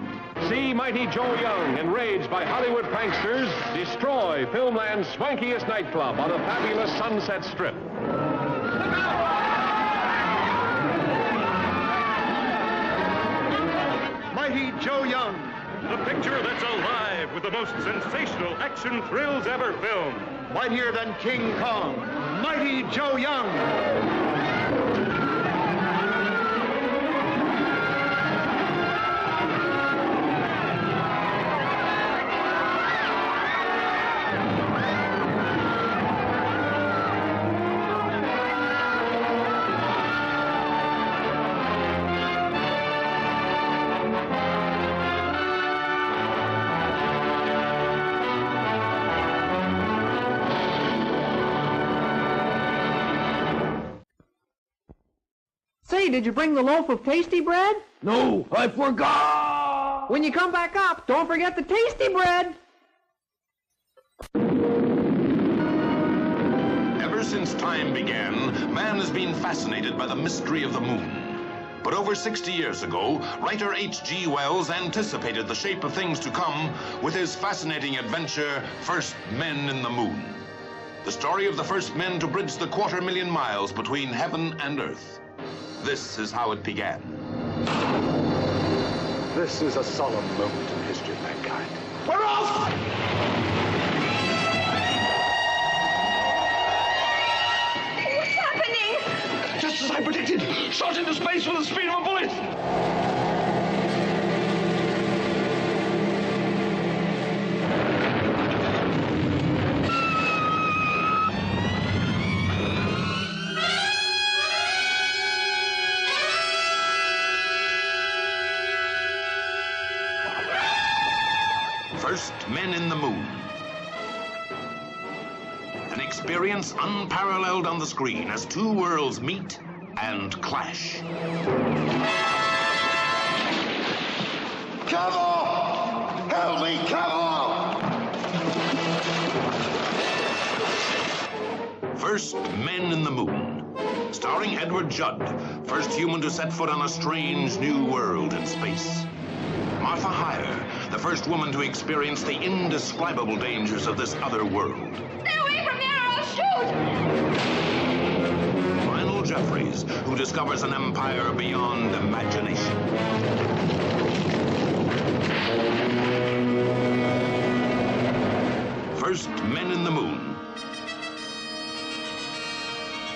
See Mighty Joe Young, enraged by Hollywood pranksters, destroy Filmland's swankiest nightclub on a fabulous Sunset Strip. Mighty Joe Young, the picture that's alive with the most sensational action thrills ever filmed. mightier than King Kong, Mighty Joe Young. Say, did you bring the loaf of tasty bread? No, I forgot! When you come back up, don't forget the tasty bread! Ever since time began, man has been fascinated by the mystery of the moon. But over 60 years ago, writer H.G. Wells anticipated the shape of things to come with his fascinating adventure, First Men in the Moon. The story of the first men to bridge the 250,000 miles between heaven and earth. This is how it began. This is a solemn moment in the history of mankind. We're off! What's happening? Just as I predicted, shot into space with the speed of a bullet! First Men in the Moon. An experience unparalleled on the screen as two worlds meet and clash. Caval! Help me, Caval! First Men in the Moon. Starring Edward Judd, first human to set foot on a strange new world in space. Martha Heyer, the first woman to experience the indescribable dangers of this other world. Stay away from there or I'll shoot! Lionel Jeffries, who discovers an empire beyond imagination. First Men in the Moon.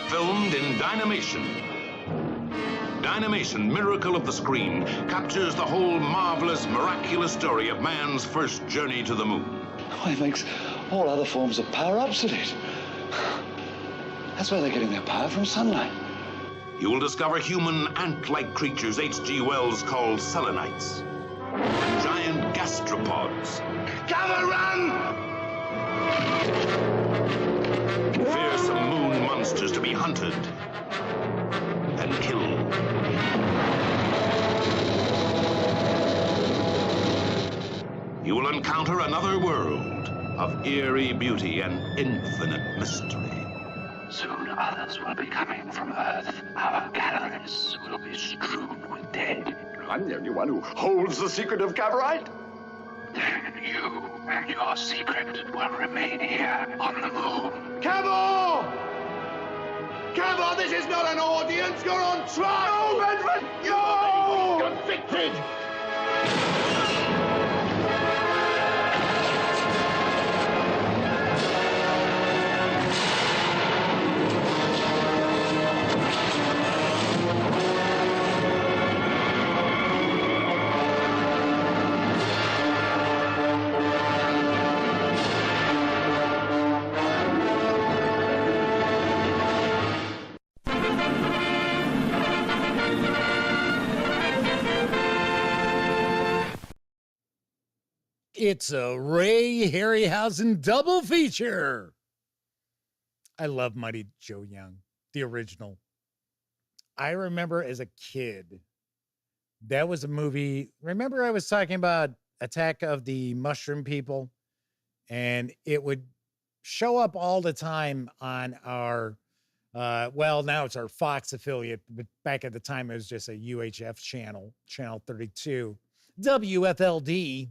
Filmed in Dynamation. animation miracle of the screen captures the whole marvelous, miraculous story of man's first journey to the moon. Oh, it makes all other forms of power obsolete. That's why they're getting their power from sunlight. You will discover human ant-like creatures H.G. Wells called selenites. And giant gastropods. Cover, run! Fearsome moon monsters to be hunted and killed. You will encounter another world of eerie beauty and infinite mystery. Soon others will be coming from Earth. Our galleries will be strewn with dead. I'm the only one who holds the secret of Cavorite. Then you and your secret will remain here on the moon. Cavor! Cavor, this is not an audience. You're on trial. No, Bedford! You're convicted! It's a Ray Harryhausen double feature. I love Mighty Joe Young, the original. I remember as a kid, that was a movie. Remember I was talking about Attack of the Mushroom People? And it would show up all the time on our, well, now it's our Fox affiliate, but back at the time it was just a UHF channel, Channel 32, WFLD.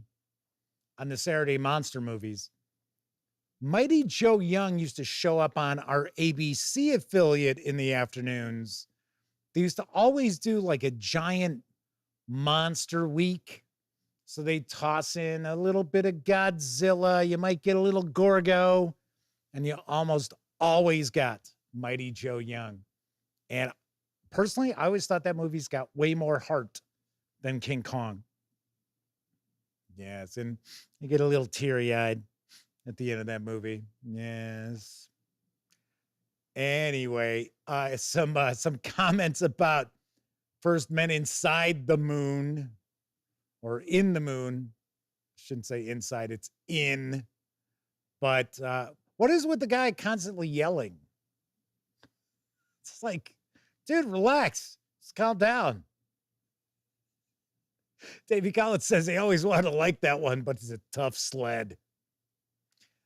On the Saturday Monster Movies. Mighty Joe Young used to show up on our ABC affiliate in the afternoons. They used to always do like a giant monster week. So they toss in a little bit of Godzilla. You might get a little Gorgo. And you almost always got Mighty Joe Young. And personally, I always thought that movie's got way more heart than King Kong. Yes, and you get a little teary-eyed at the end of that movie. Yes. Anyway, some comments about first men inside the moon or in the moon. Shouldn't say inside, it's in. But what is with the guy constantly yelling? It's like, dude, relax. Just calm down. Davey Collins says they always wanted to like that one, but it's a tough sled.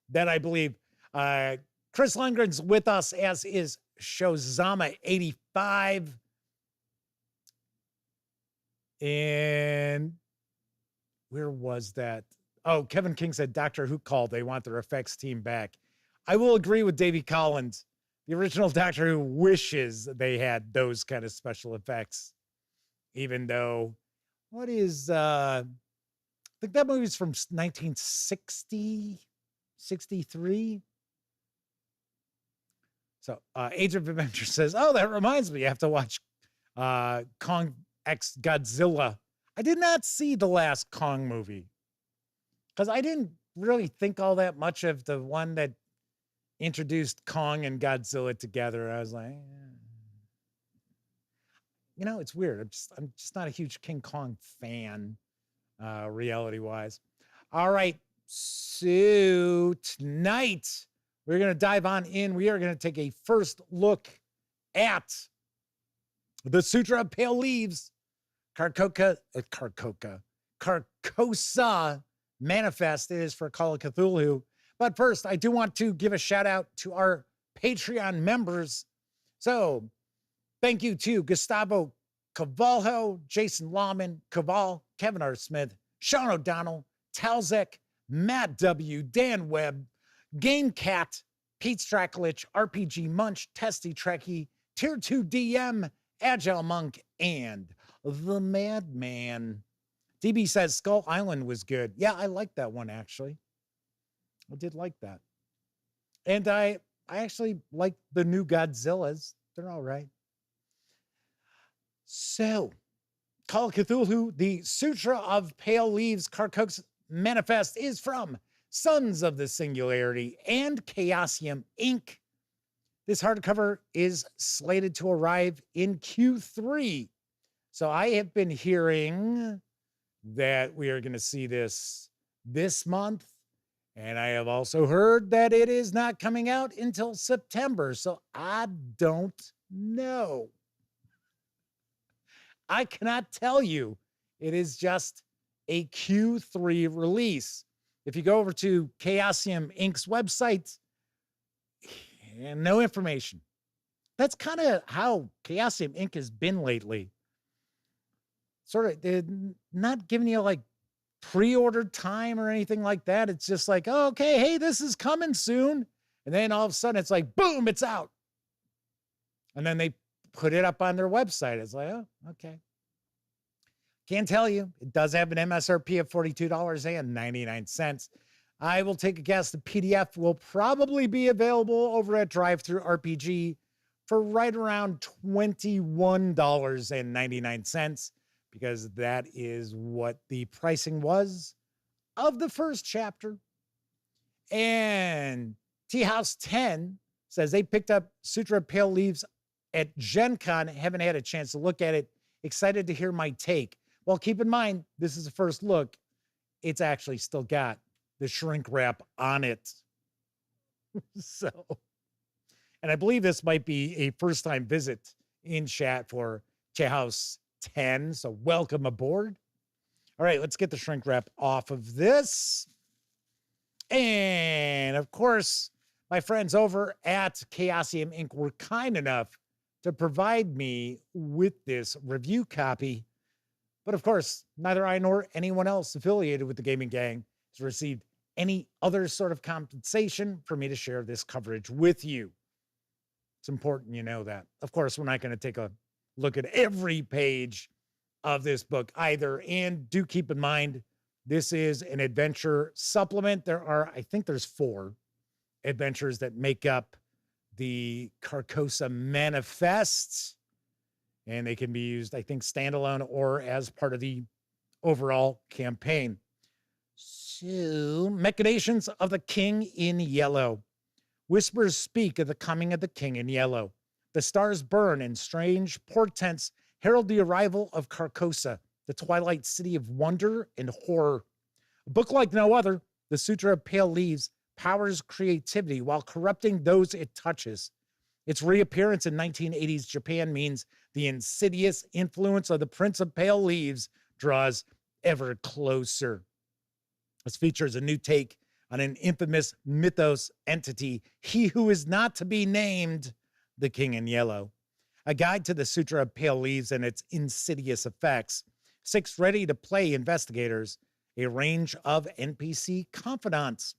Then I believe Chris Lundgren's with us, as is Showzama85. And where was that? Oh, Kevin King said Doctor Who called. They want their effects team back. I will agree with Davey Collins. The original Doctor Who wishes they had those kind of special effects, even though... What is, I think that movie's from 1960, 63. So, Age of Adventure says, oh, that reminds me, you have to watch Kong X Godzilla. I did not see the last Kong movie because I didn't really think all that much of the one that introduced Kong and Godzilla together. I was like, you know, it's weird. I'm just not a huge King Kong fan, reality-wise. All right, so tonight we're going to dive on in. We are going to take a first look at the Sutra of Pale Leaves, Carcosa Manifest. It is for Call of Cthulhu. But first, I do want to give a shout out to our Patreon members. So, thank you to Gustavo Cavalho, Jason Lawman, Caval, Kevin R. Smith, Sean O'Donnell, Talzek, Matt W., Dan Webb, Game Cat, Pete Stracklich, RPG Munch, Testy Trekkie, Tier 2 DM, Agile Monk, and The Madman. DB says Skull Island was good. Yeah, I liked that one, actually. I did like that. And I actually like the new Godzillas. They're all right. So, Call of Cthulhu, the Sutra of Pale Leaves Carcosa Manifest is from Sons of the Singularity and Chaosium Inc. This hardcover is slated to arrive in Q3. So I have been hearing that we are going to see this month. And I have also heard that it is not coming out until September. So I don't know. I cannot tell you. It is just a Q3 release. If you go over to Chaosium Inc.'s website, and no information. That's kind of how Chaosium Inc. has been lately. Sort of, they're not giving you like pre-ordered time or anything like that. It's just like, oh, okay, hey, this is coming soon. And then all of a sudden it's like, boom, it's out. And then they put it up on their website. It's like, oh, okay. Can't tell you. It does have an MSRP of $42.99. I will take a guess the PDF will probably be available over at DriveThruRPG for right around $21.99, because that is what the pricing was of the first chapter. And Tea House 10 says they picked up Sutra of Pale Leaves at Gen Con. Haven't had a chance to look at it. Excited to hear my take. Well, keep in mind, this is the first look. It's actually still got the shrink wrap on it. So, and I believe this might be a first-time visit in chat for Tea House 10. So welcome aboard. All right, let's get the shrink wrap off of this. And of course, my friends over at Chaosium Inc. were kind enough to provide me with this review copy. But of course, neither I nor anyone else affiliated with the Gaming Gang has received any other sort of compensation for me to share this coverage with you. It's important you know that. Of course, we're not going to take a look at every page of this book either. And do keep in mind, this is an adventure supplement. I think there's 4 adventures that make up the Carcosa Manifest. And they can be used, I think, standalone or as part of the overall campaign. So, Machinations of the King in Yellow. Whispers speak of the coming of the King in Yellow. The stars burn and strange portents herald the arrival of Carcosa, the twilight city of wonder and horror. A book like no other, the Sutra of Pale Leaves powers creativity while corrupting those it touches. Its reappearance in 1980s Japan means the insidious influence of the Prince of Pale Leaves draws ever closer. This features a new take on an infamous mythos entity, he who is not to be named, the King in Yellow. A guide to the Sutra of Pale Leaves and its insidious effects. 6 ready-to-play investigators, a range of NPC confidants.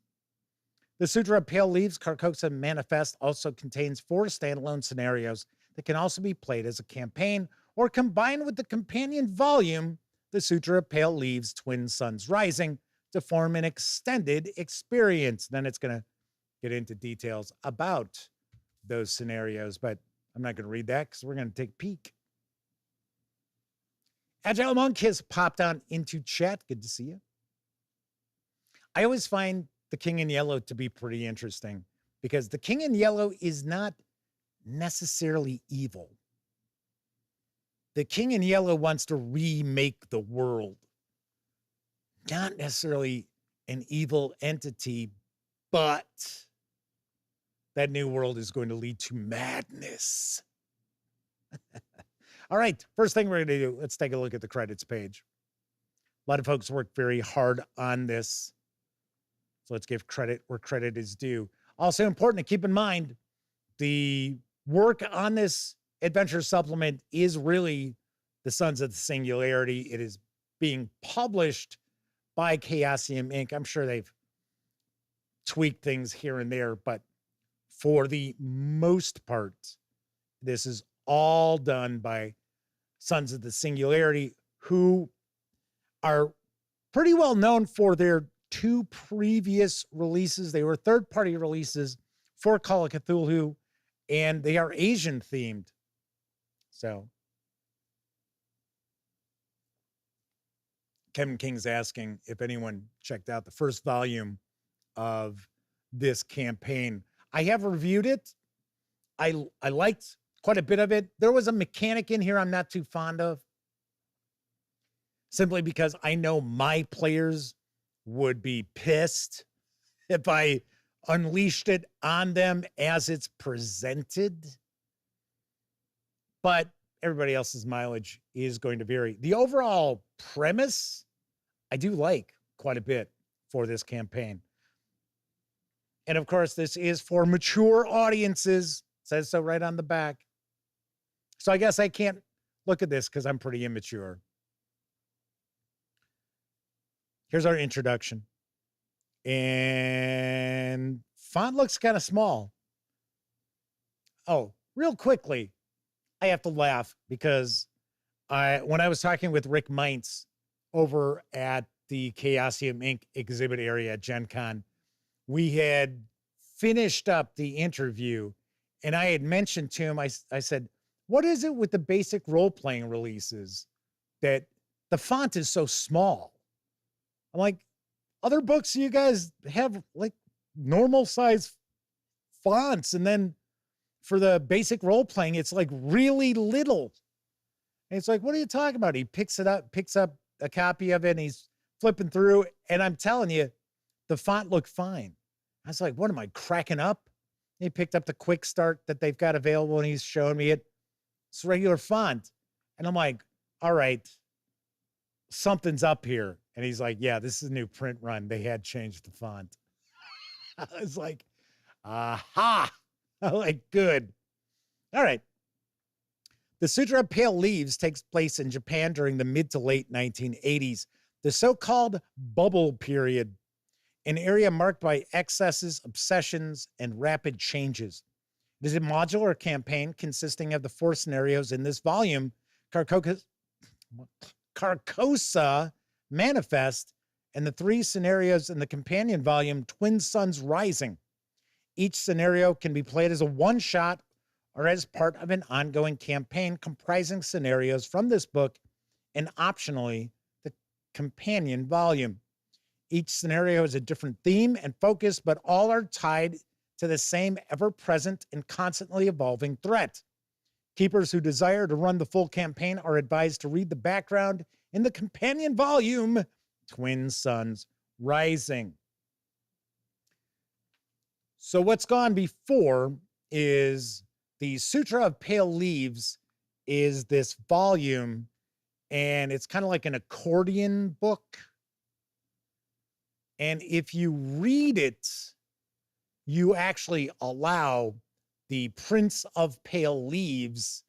The Sutra of Pale Leaves Carcosa Manifest also contains 4 standalone scenarios that can also be played as a campaign or combined with the companion volume, the Sutra of Pale Leaves Twin Suns Rising, to form an extended experience. Then it's going to get into details about those scenarios, but I'm not going to read that because we're going to take a peek. Agile Monk has popped on into chat. Good to see you. I always find the King in Yellow to be pretty interesting because the King in Yellow is not necessarily evil. The King in Yellow wants to remake the world. Not necessarily an evil entity, but that new world is going to lead to madness. All right, first thing we're going to do, let's take a look at the credits page. A lot of folks worked very hard on this. So let's give credit where credit is due. Also important to keep in mind, the work on this adventure supplement is really the Sons of the Singularity. It is being published by Chaosium Inc. I'm sure they've tweaked things here and there, but for the most part, this is all done by Sons of the Singularity, who are pretty well known for their 2 previous releases. They were third-party releases for Call of Cthulhu, and they are Asian themed. So Kevin King's asking if anyone checked out the first volume of this campaign. I have reviewed it. I liked quite a bit of it. There was a mechanic in here I'm not too fond of, simply because I know my players would be pissed if I unleashed it on them as it's presented. But everybody else's mileage is going to vary. The overall premise, I do like quite a bit for this campaign. And of course, this is for mature audiences. It says so right on the back. So I guess I can't look at this because I'm pretty immature. Here's our introduction. And font looks kind of small. Oh, real quickly, I have to laugh because when I was talking with Rick Meintz over at the Chaosium Inc. exhibit area at Gen Con, we had finished up the interview, and I had mentioned to him, I said, what is it with the basic role-playing releases that the font is so small? I'm like, other books you guys have like normal size fonts, and then for the basic role-playing, it's like really little. And it's like, what are you talking about? He picks up a copy of it, and he's flipping through, and I'm telling you, the font looked fine. I was like, what am I cracking up? He picked up the quick start that they've got available, and he's showing me it. It's regular font. And I'm like, all right, something's up here. And he's like, yeah, this is a new print run. They had changed the font. I was like, aha. I'm like, good. All right. The Sutra of Pale Leaves takes place in Japan during the mid to late 1980s, the so-called bubble period, an area marked by excesses, obsessions, and rapid changes. It is a modular campaign consisting of the 4 scenarios in this volume, Carcosa Manifest, and the 3 scenarios in the companion volume, Twin Suns Rising. Each scenario can be played as a one-shot or as part of an ongoing campaign comprising scenarios from this book and optionally the companion volume. Each scenario has a different theme and focus, but all are tied to the same ever-present and constantly evolving threat. Keepers who desire to run the full campaign are advised to read the background in the companion volume, Twin Suns Rising. So what's gone before is the Sutra of Pale Leaves is this volume, and it's kind of like an accordion book. And if you read it, you actually allow the Prince of Pale Leaves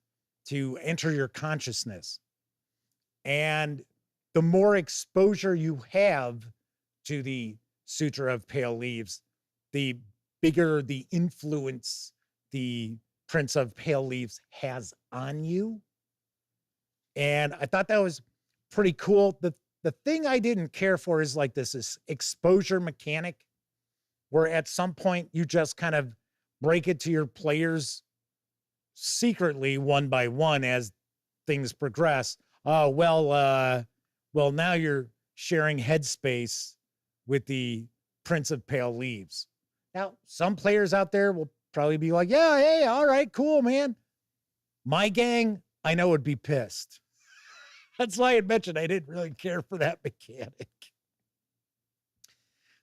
to enter your consciousness. And the more exposure you have to the Sutra of Pale Leaves, the bigger the influence the Prince of Pale Leaves has on you. And I thought that was pretty cool. The thing I didn't care for is like this exposure mechanic, where at some point you just kind of break it to your players secretly one by one as things progress. Well, now you're sharing headspace with the Prince of Pale Leaves. Now, some players out there will probably be like, yeah, hey, all right, cool, man. My gang, I know, would be pissed. That's why I mentioned I didn't really care for that mechanic.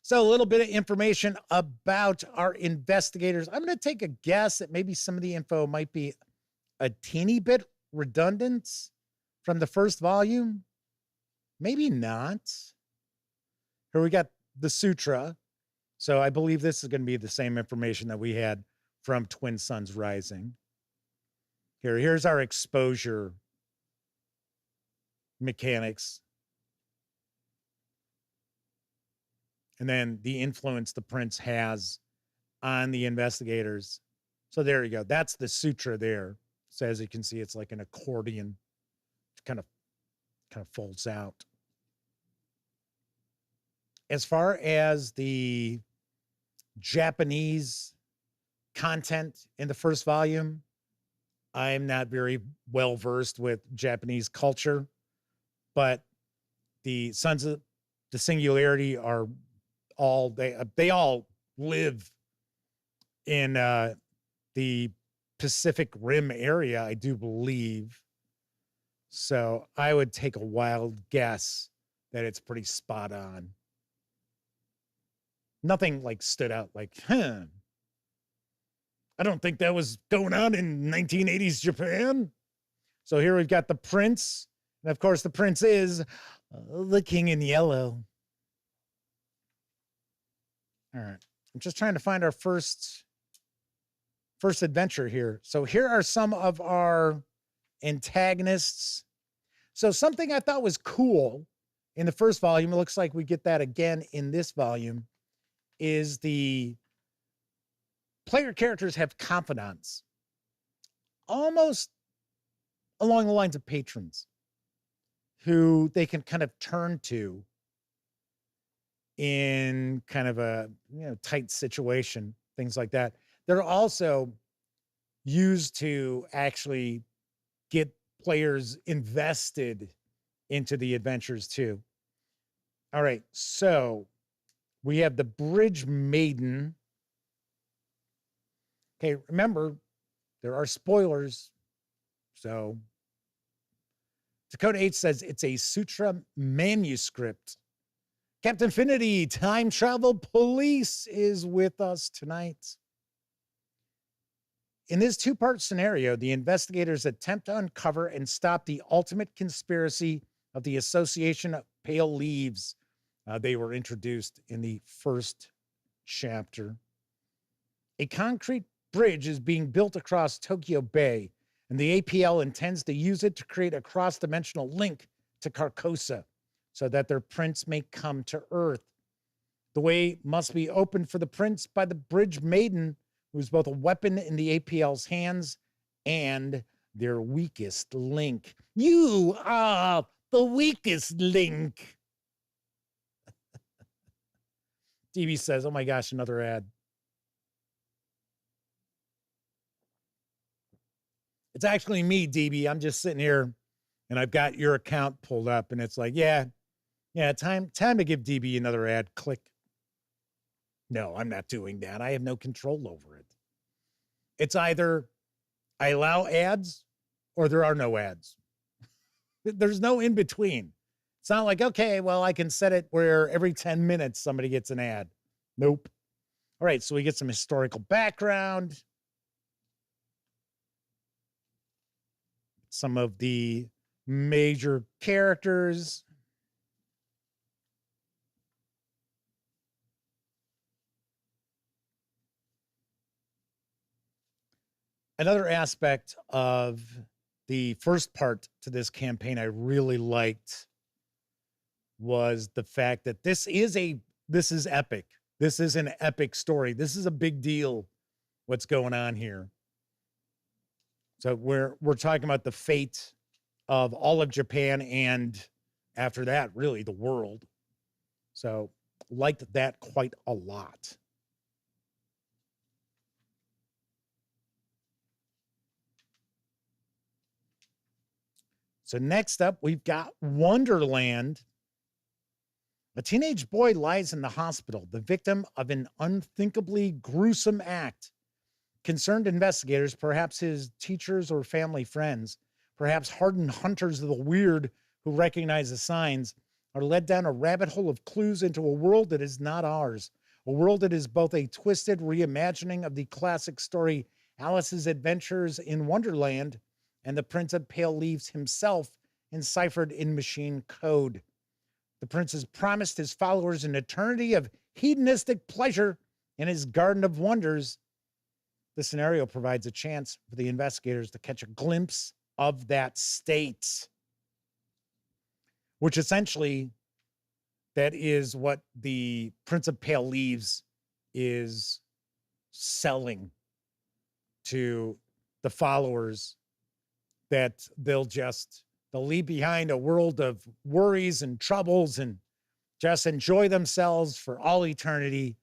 So a little bit of information about our investigators. I'm going to take a guess that maybe some of the info might be a teeny bit redundant from the first volume. Maybe not. Here we got the Sutra. So I believe this is going to be the same information that we had from Twin Suns Rising. Here's our exposure mechanics. And then the influence the prince has on the investigators. So there you go. That's the Sutra there. So as you can see, it's like an accordion. It kind of folds out. As far as the Japanese content in the first volume, I'm not very well versed with Japanese culture, but the Sons of the Singularity are all, they all live in the Pacific Rim area, I do believe. So I would take a wild guess that it's pretty spot on. Nothing like stood out like, I don't think that was going on in 1980s Japan. So here we've got the prince. And of course, the prince is the king in yellow. All right. I'm just trying to find our first adventure here. So here are some of our antagonists. So something I thought was cool in the first volume, it looks like we get that again in this volume, is the player characters have confidants, almost along the lines of patrons, who they can kind of turn to in kind of a tight situation, things like that. They're also used to actually get players invested into the adventures too. All right, so we have the Bridge Maiden. Okay, remember, there are spoilers. So Dakota H says it's a Sutra manuscript. Captain Finity, Time Travel Police, is with us tonight. In this two-part scenario, the investigators attempt to uncover and stop the ultimate conspiracy of the Association of Pale Leaves. They were introduced in the first chapter. A concrete bridge is being built across Tokyo Bay, and the APL intends to use it to create a cross-dimensional link to Carcosa so that their prince may come to Earth. The way must be opened for the prince by the Bridge Maiden, who's both a weapon in the APL's hands and their weakest link. You are the weakest link. DB says, oh my gosh, another ad. It's actually me, DB. I'm just sitting here and I've got your account pulled up and it's like, yeah, time to give DB another ad. Click. No, I'm not doing that. I have no control over it. It's either I allow ads or there are no ads. There's no in between. It's not like, okay, well, I can set it where every 10 minutes somebody gets an ad. Nope. All right, so we get some historical background. Some of the major characters. Another aspect of the first part to this campaign I really liked was the fact that this is epic. This is an epic story. This is a big deal, what's going on here. So we're talking about the fate of all of Japan and after that, really the world. So liked that quite a lot. So next up, we've got Wonderland. A teenage boy lies in the hospital, the victim of an unthinkably gruesome act. Concerned investigators, perhaps his teachers or family friends, perhaps hardened hunters of the weird who recognize the signs, are led down a rabbit hole of clues into a world that is not ours, a world that is both a twisted reimagining of the classic story Alice's Adventures in Wonderland and the Prince of Pale Leaves himself enciphered in machine code. The prince has promised his followers an eternity of hedonistic pleasure in his Garden of Wonders. The scenario provides a chance for the investigators to catch a glimpse of that state, which essentially that is what the Prince of Pale Leaves is selling to the followers, that they'll leave behind a world of worries and troubles and just enjoy themselves for all eternity.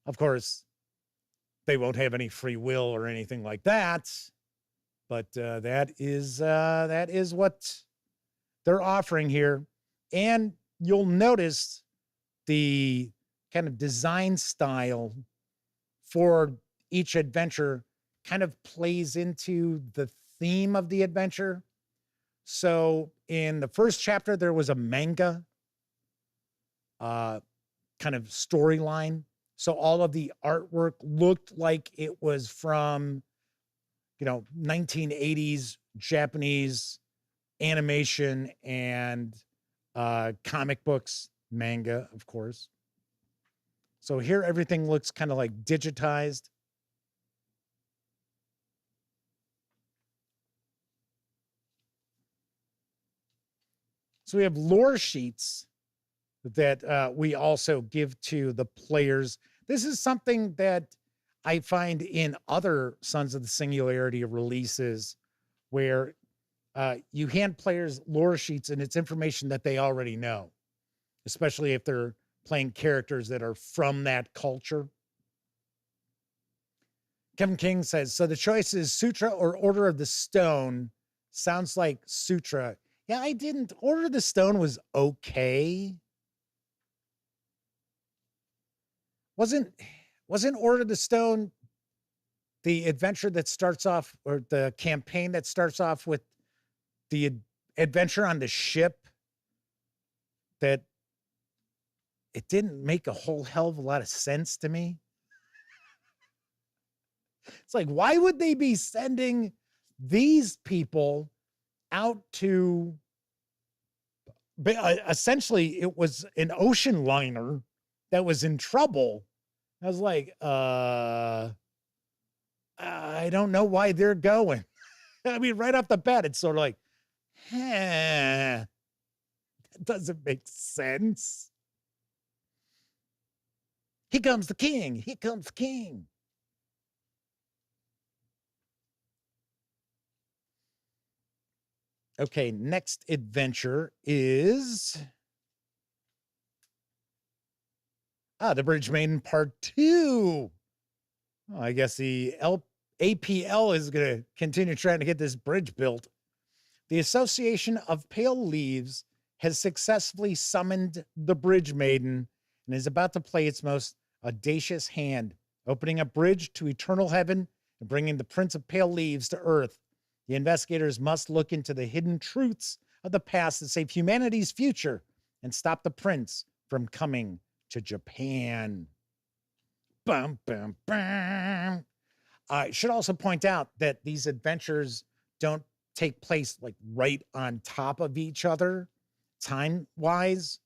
Of course, they won't have any free will or anything like that, but that is what they're offering here. And you'll notice the kind of design style for each adventure kind of plays into the theme of the adventure. So in the first chapter, there was a manga kind of storyline. So all of the artwork looked like it was from, 1980s Japanese animation and comic books, manga, of course. So here everything looks kind of like digitized. So we have lore sheets that we also give to the players. This is something that I find in other Sons of the Singularity releases where you hand players lore sheets and it's information that they already know, especially if they're playing characters that are from that culture. Kevin King says, so the choice is Sutra or Order of the Stone. Sounds like Sutra. Yeah, I didn't. Order of the Stone was okay. Wasn't Order of the Stone the adventure that starts off, or the campaign that starts off with the adventure on the ship that it didn't make a whole hell of a lot of sense to me? It's like, why would they be sending these people out to, essentially it was an ocean liner that was in trouble. I was like, I don't know why they're going. I mean, right off the bat, it's sort of like, that doesn't make sense. Here comes the king. Here comes the king. Okay, next adventure is The Bridge Maiden Part 2. Oh, I guess the APL is going to continue trying to get this bridge built. The Association of Pale Leaves has successfully summoned the Bridge Maiden and is about to play its most audacious hand, opening a bridge to eternal heaven and bringing the Prince of Pale Leaves to Earth. The investigators must look into the hidden truths of the past to save humanity's future and stop the prince from coming to Japan. Bum, bum, bum. I should also point out that these adventures don't take place like right on top of each other time-wise.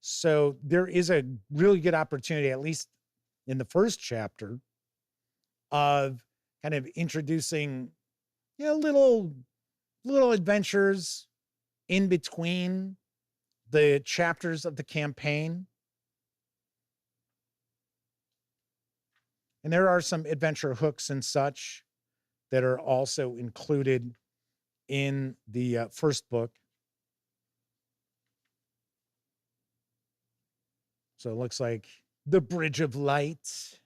So there is a really good opportunity, at least in the first chapter, of kind of introducing little adventures in between the chapters of the campaign. And there are some adventure hooks and such that are also included in the first book. So it looks like the Bridge of Light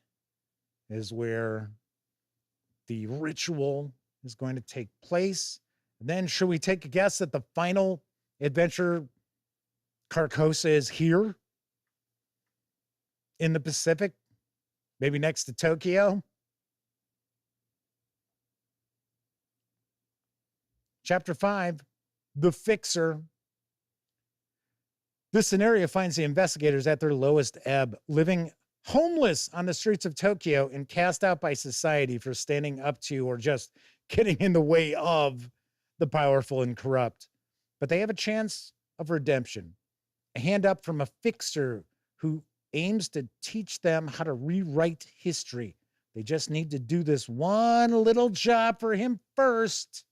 is where the ritual is going to take place. And then should we take a guess that the final adventure, Carcosa, is here in the Pacific, maybe next to Tokyo? Chapter 5, The Fixer. This scenario finds the investigators at their lowest ebb, living homeless on the streets of Tokyo and cast out by society for standing up to or just getting in the way of the powerful and corrupt. But they have a chance of redemption. A hand up from a fixer who aims to teach them how to rewrite history. They just need to do this one little job for him first.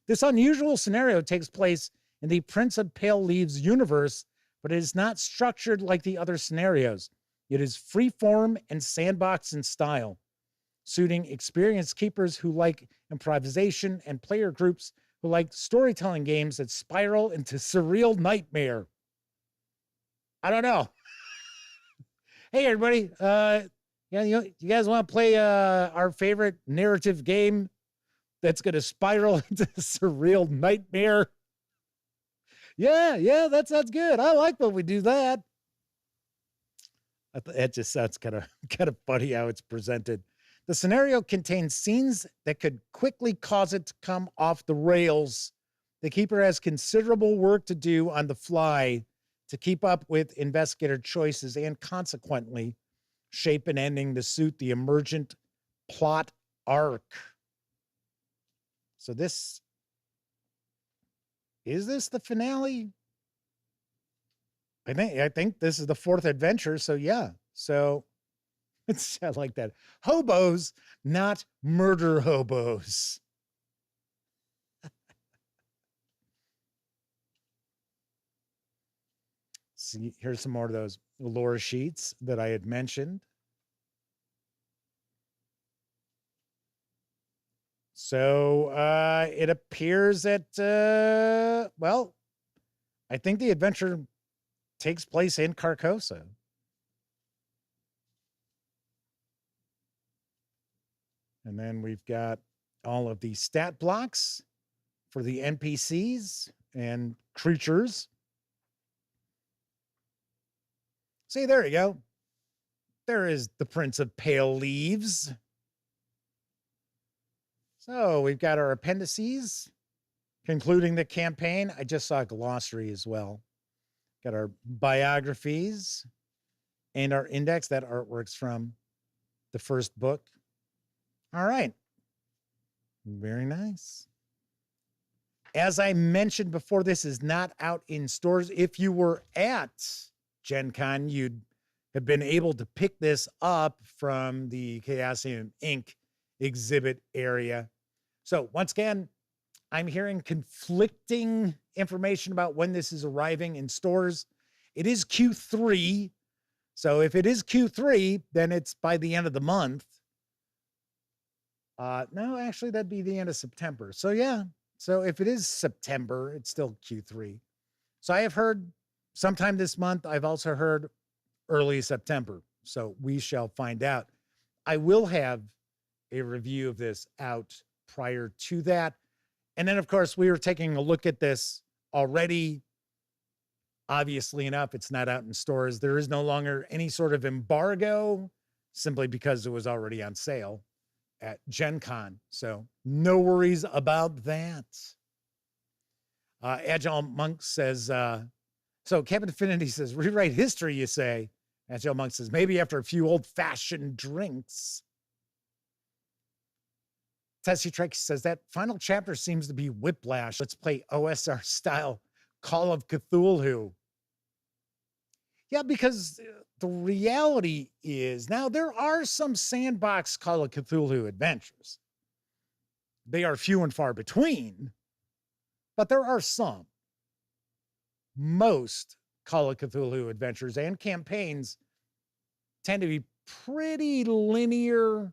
This unusual scenario takes place in the Prince of Pale Leaves universe, but it is not structured like the other scenarios. It is free form and sandbox in style, suiting experienced keepers who like improvisation and player groups who like storytelling games that spiral into surreal nightmare. I don't know. Hey, everybody. You guys want to play our favorite narrative game that's going to spiral into surreal nightmare? Yeah, that sounds good. I like when we do that. It just sounds kind of funny how it's presented. The scenario contains scenes that could quickly cause it to come off the rails. The keeper has considerable work to do on the fly to keep up with investigator choices and consequently shape and ending to suit the emergent plot arc. So is this the finale? I think this is the fourth adventure. So yeah. So it's I like that. Hobos, not murder hobos. See, here's some more of those lore sheets that I had mentioned. So it appears that, well, I think the adventure takes place in Carcosa. And then we've got all of the stat blocks for the NPCs and creatures. See, there you go. There is the Prince of Pale Leaves. So we've got our appendices concluding the campaign. I just saw a glossary as well. Got our biographies and our index. That artwork's from the first book. All right. Very nice. As I mentioned before, this is not out in stores. If you were at Gen Con, you'd have been able to pick this up from the Chaosium Inc. exhibit area. So once again, I'm hearing conflicting information about when this is arriving in stores. It is Q3. So if it is Q3, then it's by the end of the month. No, actually, that'd be the end of September. So yeah. So if it is September, it's still Q3. So I have heard sometime this month. I've also heard early September. So we shall find out. I will have a review of this out prior to that. And then, of course, we were taking a look at this already. Obviously enough, it's not out in stores. There is no longer any sort of embargo simply because it was already on sale at Gen Con. So no worries about that. Agile Monk says, so Captain Affinity says, rewrite history, you say. Agile Monk says, maybe after a few old-fashioned drinks. Tessie Trek says, that final chapter seems to be whiplash. Let's play OSR style Call of Cthulhu. Yeah, because the reality is now there are some sandbox Call of Cthulhu adventures. They are few and far between, but there are some. Most Call of Cthulhu adventures and campaigns tend to be pretty linear,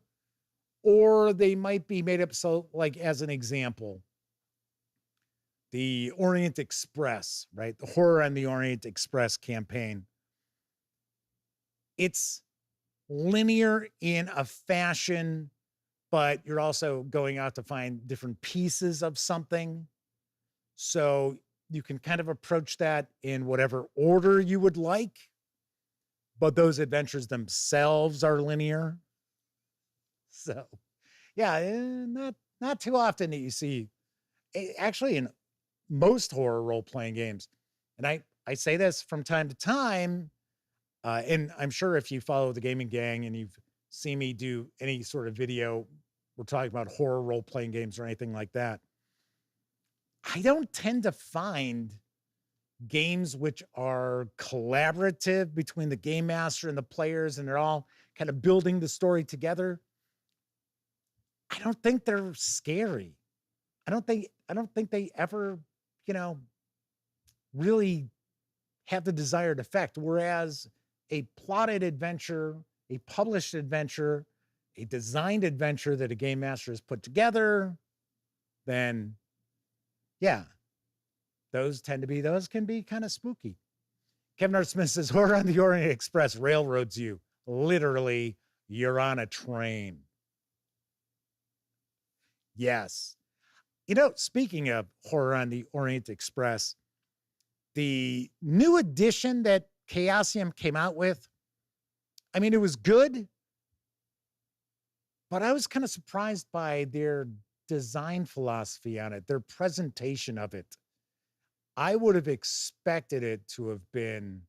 or they might be made up. So, like, as an example, the Orient Express, right? The Horror on the Orient Express campaign. It's linear in a fashion, but you're also going out to find different pieces of something. So you can kind of approach that in whatever order you would like, but those adventures themselves are linear. So yeah, not too often that you see, actually in most horror role-playing games. And I say this from time to time, and I'm sure if you follow the gaming gang and you've seen me do any sort of video, we're talking about horror role-playing games or anything like that, I don't tend to find games which are collaborative between the game master and the players, and they're all kind of building the story together. I don't think they're scary. I don't think they ever, really have the desired effect. Whereas a plotted adventure, a published adventure, a designed adventure that a game master has put together, then yeah, those can be kind of spooky. Kevin R. Smith says, Horror on the Orient Express railroads you. Literally, you're on a train. Yes. Speaking of Horror on the Orient Express, the new edition that Chaosium came out with, I mean, it was good, but I was kind of surprised by their design philosophy on it, their presentation of it. I would have expected it to have been,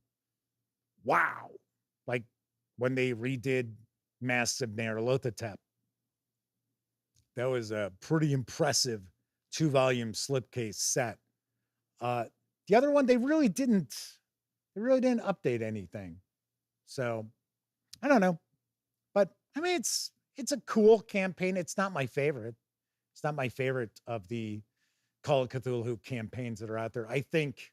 wow, like when they redid Masks of Nyarlathotep. That was a pretty impressive 2-volume slipcase set. The other one, they really didn't update anything. So I don't know, but I mean, it's a cool campaign. It's not my favorite. It's not my favorite of the Call of Cthulhu campaigns that are out there. I think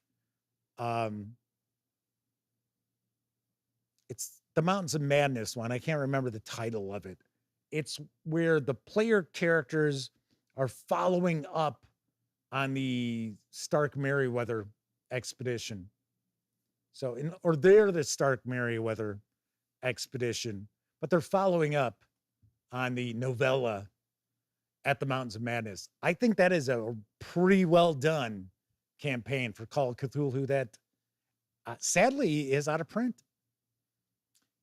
it's the Mountains of Madness one. I can't remember the title of it. It's where the player characters are following up on the Stark Merryweather expedition. So, they're the Stark Merryweather expedition, but they're following up on the novella at the Mountains of Madness. I think that is a pretty well done campaign for Call of Cthulhu that sadly is out of print.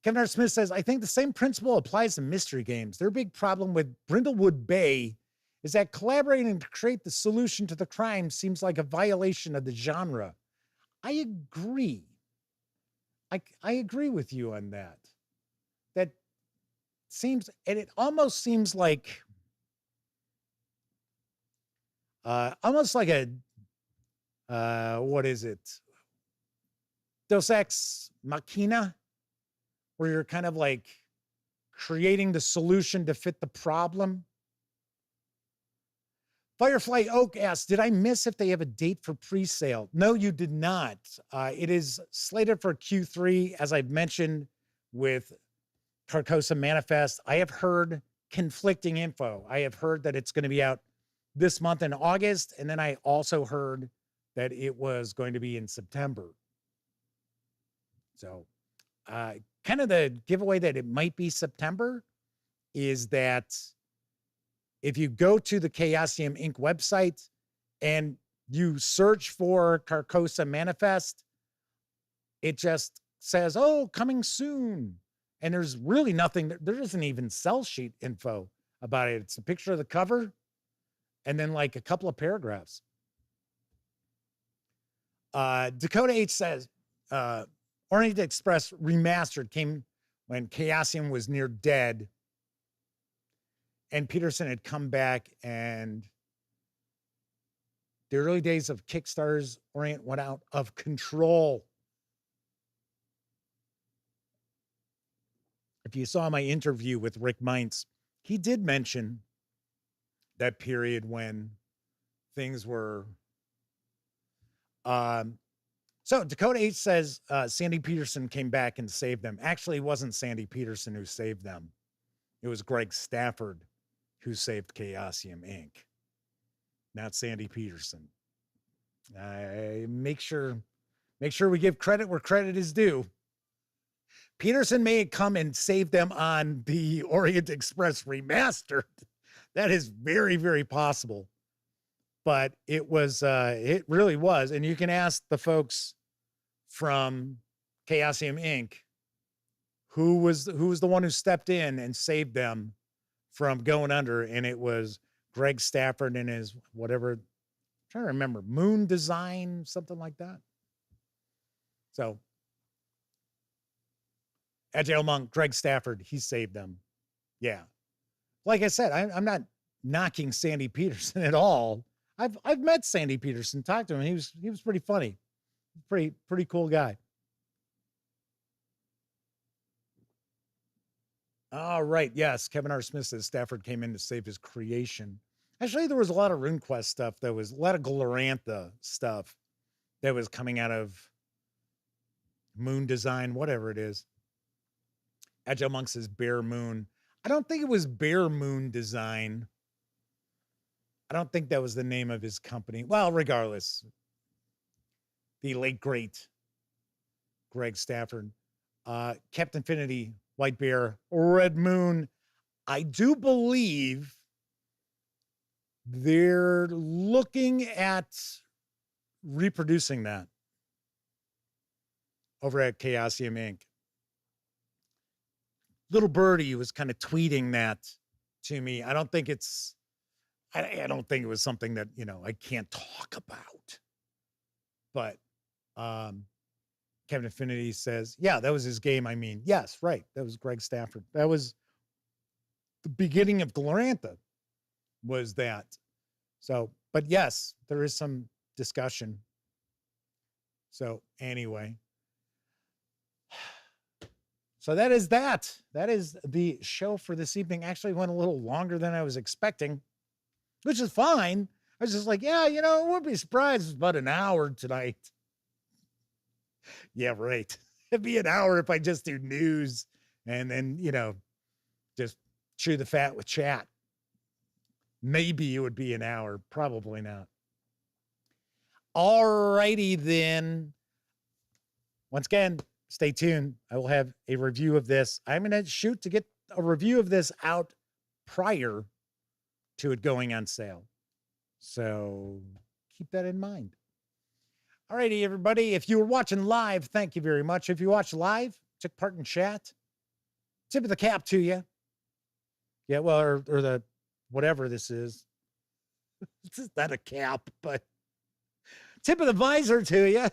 Kevin R. Smith says, I think the same principle applies to mystery games. Their big problem with Brindlewood Bay is that collaborating to create the solution to the crime seems like a violation of the genre. I agree. I agree with you on that. That seems, and it almost seems like, almost like a, what is it? Deus Ex Machina, where you're kind of like creating the solution to fit the problem. Firefly Oak asks, did I miss if they have a date for pre-sale? No, you did not. It is slated for Q3, as I've mentioned with Carcosa Manifest. I have heard conflicting info. I have heard that it's going to be out this month in August, and then I also heard that it was going to be in September. So kind of the giveaway that it might be September is that if you go to the Chaosium Inc. website and you search for Carcosa Manifest, it just says, oh, coming soon. And there's really nothing, there isn't even sell sheet info about it. It's a picture of the cover and then like a couple of paragraphs. Dakota H says, Orient Express Remastered came when Chaosium was near dead. And Peterson had come back, and the early days of Kickstarter's Orient went out of control. If you saw my interview with Rick Mintz, he did mention that period when things were. So Dakota H says Sandy Peterson came back and saved them. Actually, it wasn't Sandy Peterson who saved them. It was Greg Stafford who saved Chaosium Inc. Not Sandy Peterson. Make sure we give credit where credit is due. Peterson may come and save them on the Orient Express Remastered. That is very, very possible. But it was, it really was. And you can ask the folks from Chaosium Inc. who was the one who stepped in and saved them from going under, and it was Greg Stafford and his whatever, I'm trying to remember, Moon Design, something like that. So, Agile Monk, Greg Stafford, he saved them. Yeah. Like I said, I'm not knocking Sandy Peterson at all. I've met Sandy Peterson, talked to him. He was pretty funny. Pretty cool guy. All right. Yes. Kevin R. Smith says Stafford came in to save his creation. Actually, there was a lot of RuneQuest stuff. There was a lot of Glorantha stuff that was coming out of Moon Design, whatever it is. Agile Monk says Bear Moon. I don't think it was Bear Moon Design. I don't think that was the name of his company. Well, regardless, the late, great Greg Stafford. Captain Infinity, White Bear, Red Moon. I do believe they're looking at reproducing that. over at Chaosium Inc. Little Birdie was kind of tweeting that to me. I don't think it was something that, I can't talk about. But Kevin Affinity says, yeah, that was his game. I mean, yes, right. That was Greg Stafford. That was the beginning of Glorantha, was that. So, but yes, there is some discussion. So anyway. So that is that. That is the show for this evening. Actually went a little longer than I was expecting, which is fine. I was just like, yeah, I wouldn't be surprised if it's about an hour tonight. Yeah, right. It'd be an hour if I just do news and then, just chew the fat with chat. Maybe it would be an hour. Probably not. All righty then. Once again, stay tuned. I will have a review of this. I'm going to shoot to get a review of this out prior to it going on sale. So keep that in mind. All righty, everybody. If you were watching live, thank you very much. If you watched live, took part in chat, tip of the cap to you. Yeah, well, or the whatever this is. This is not a cap, but tip of the visor to you.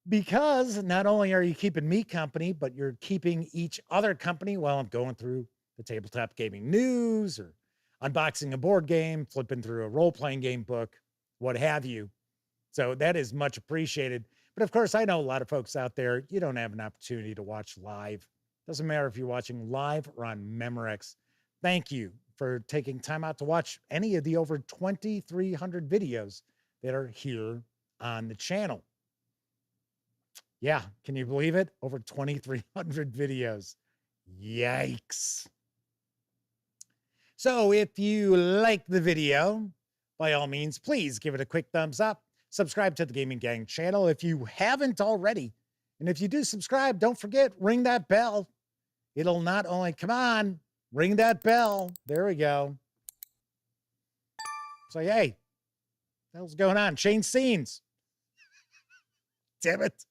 Because not only are you keeping me company, but you're keeping each other company while I'm going through the tabletop gaming news or unboxing a board game, flipping through a role-playing game book, what have you. So that is much appreciated. But of course, I know a lot of folks out there, you don't have an opportunity to watch live. Doesn't matter if you're watching live or on Memorex. Thank you for taking time out to watch any of the over 2,300 videos that are here on the channel. Yeah, can you believe it? Over 2,300 videos. Yikes. So if you like the video, by all means, please give it a quick thumbs up. Subscribe to the Gaming Gang channel if you haven't already. And if you do subscribe, don't forget, ring that bell. It'll not only, come on, ring that bell. There we go. So, hey, what the hell's going on? Change scenes. Damn it.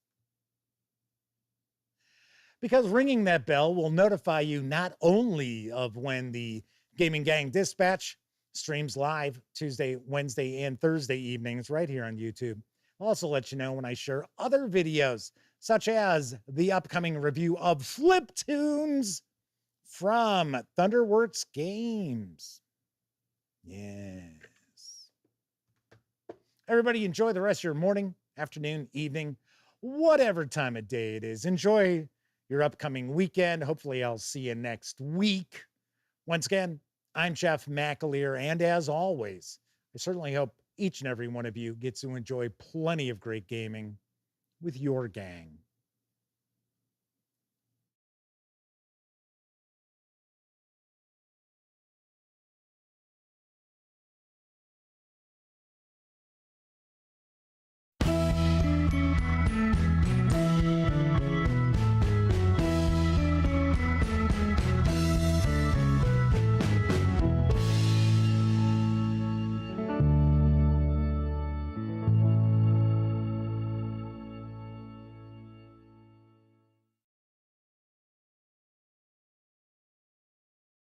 Because ringing that bell will notify you not only of when the Gaming Gang Dispatch streams live Tuesday, Wednesday, and Thursday evenings right here on YouTube. I'll also let you know when I share other videos, such as the upcoming review of Fliptoons from Thunderworks Games. Yes. Everybody enjoy the rest of your morning, afternoon, evening, whatever time of day it is. Enjoy your upcoming weekend. Hopefully I'll see you next week. Once again, I'm Jeff McAleer, and as always, I certainly hope each and every one of you gets to enjoy plenty of great gaming with your gang.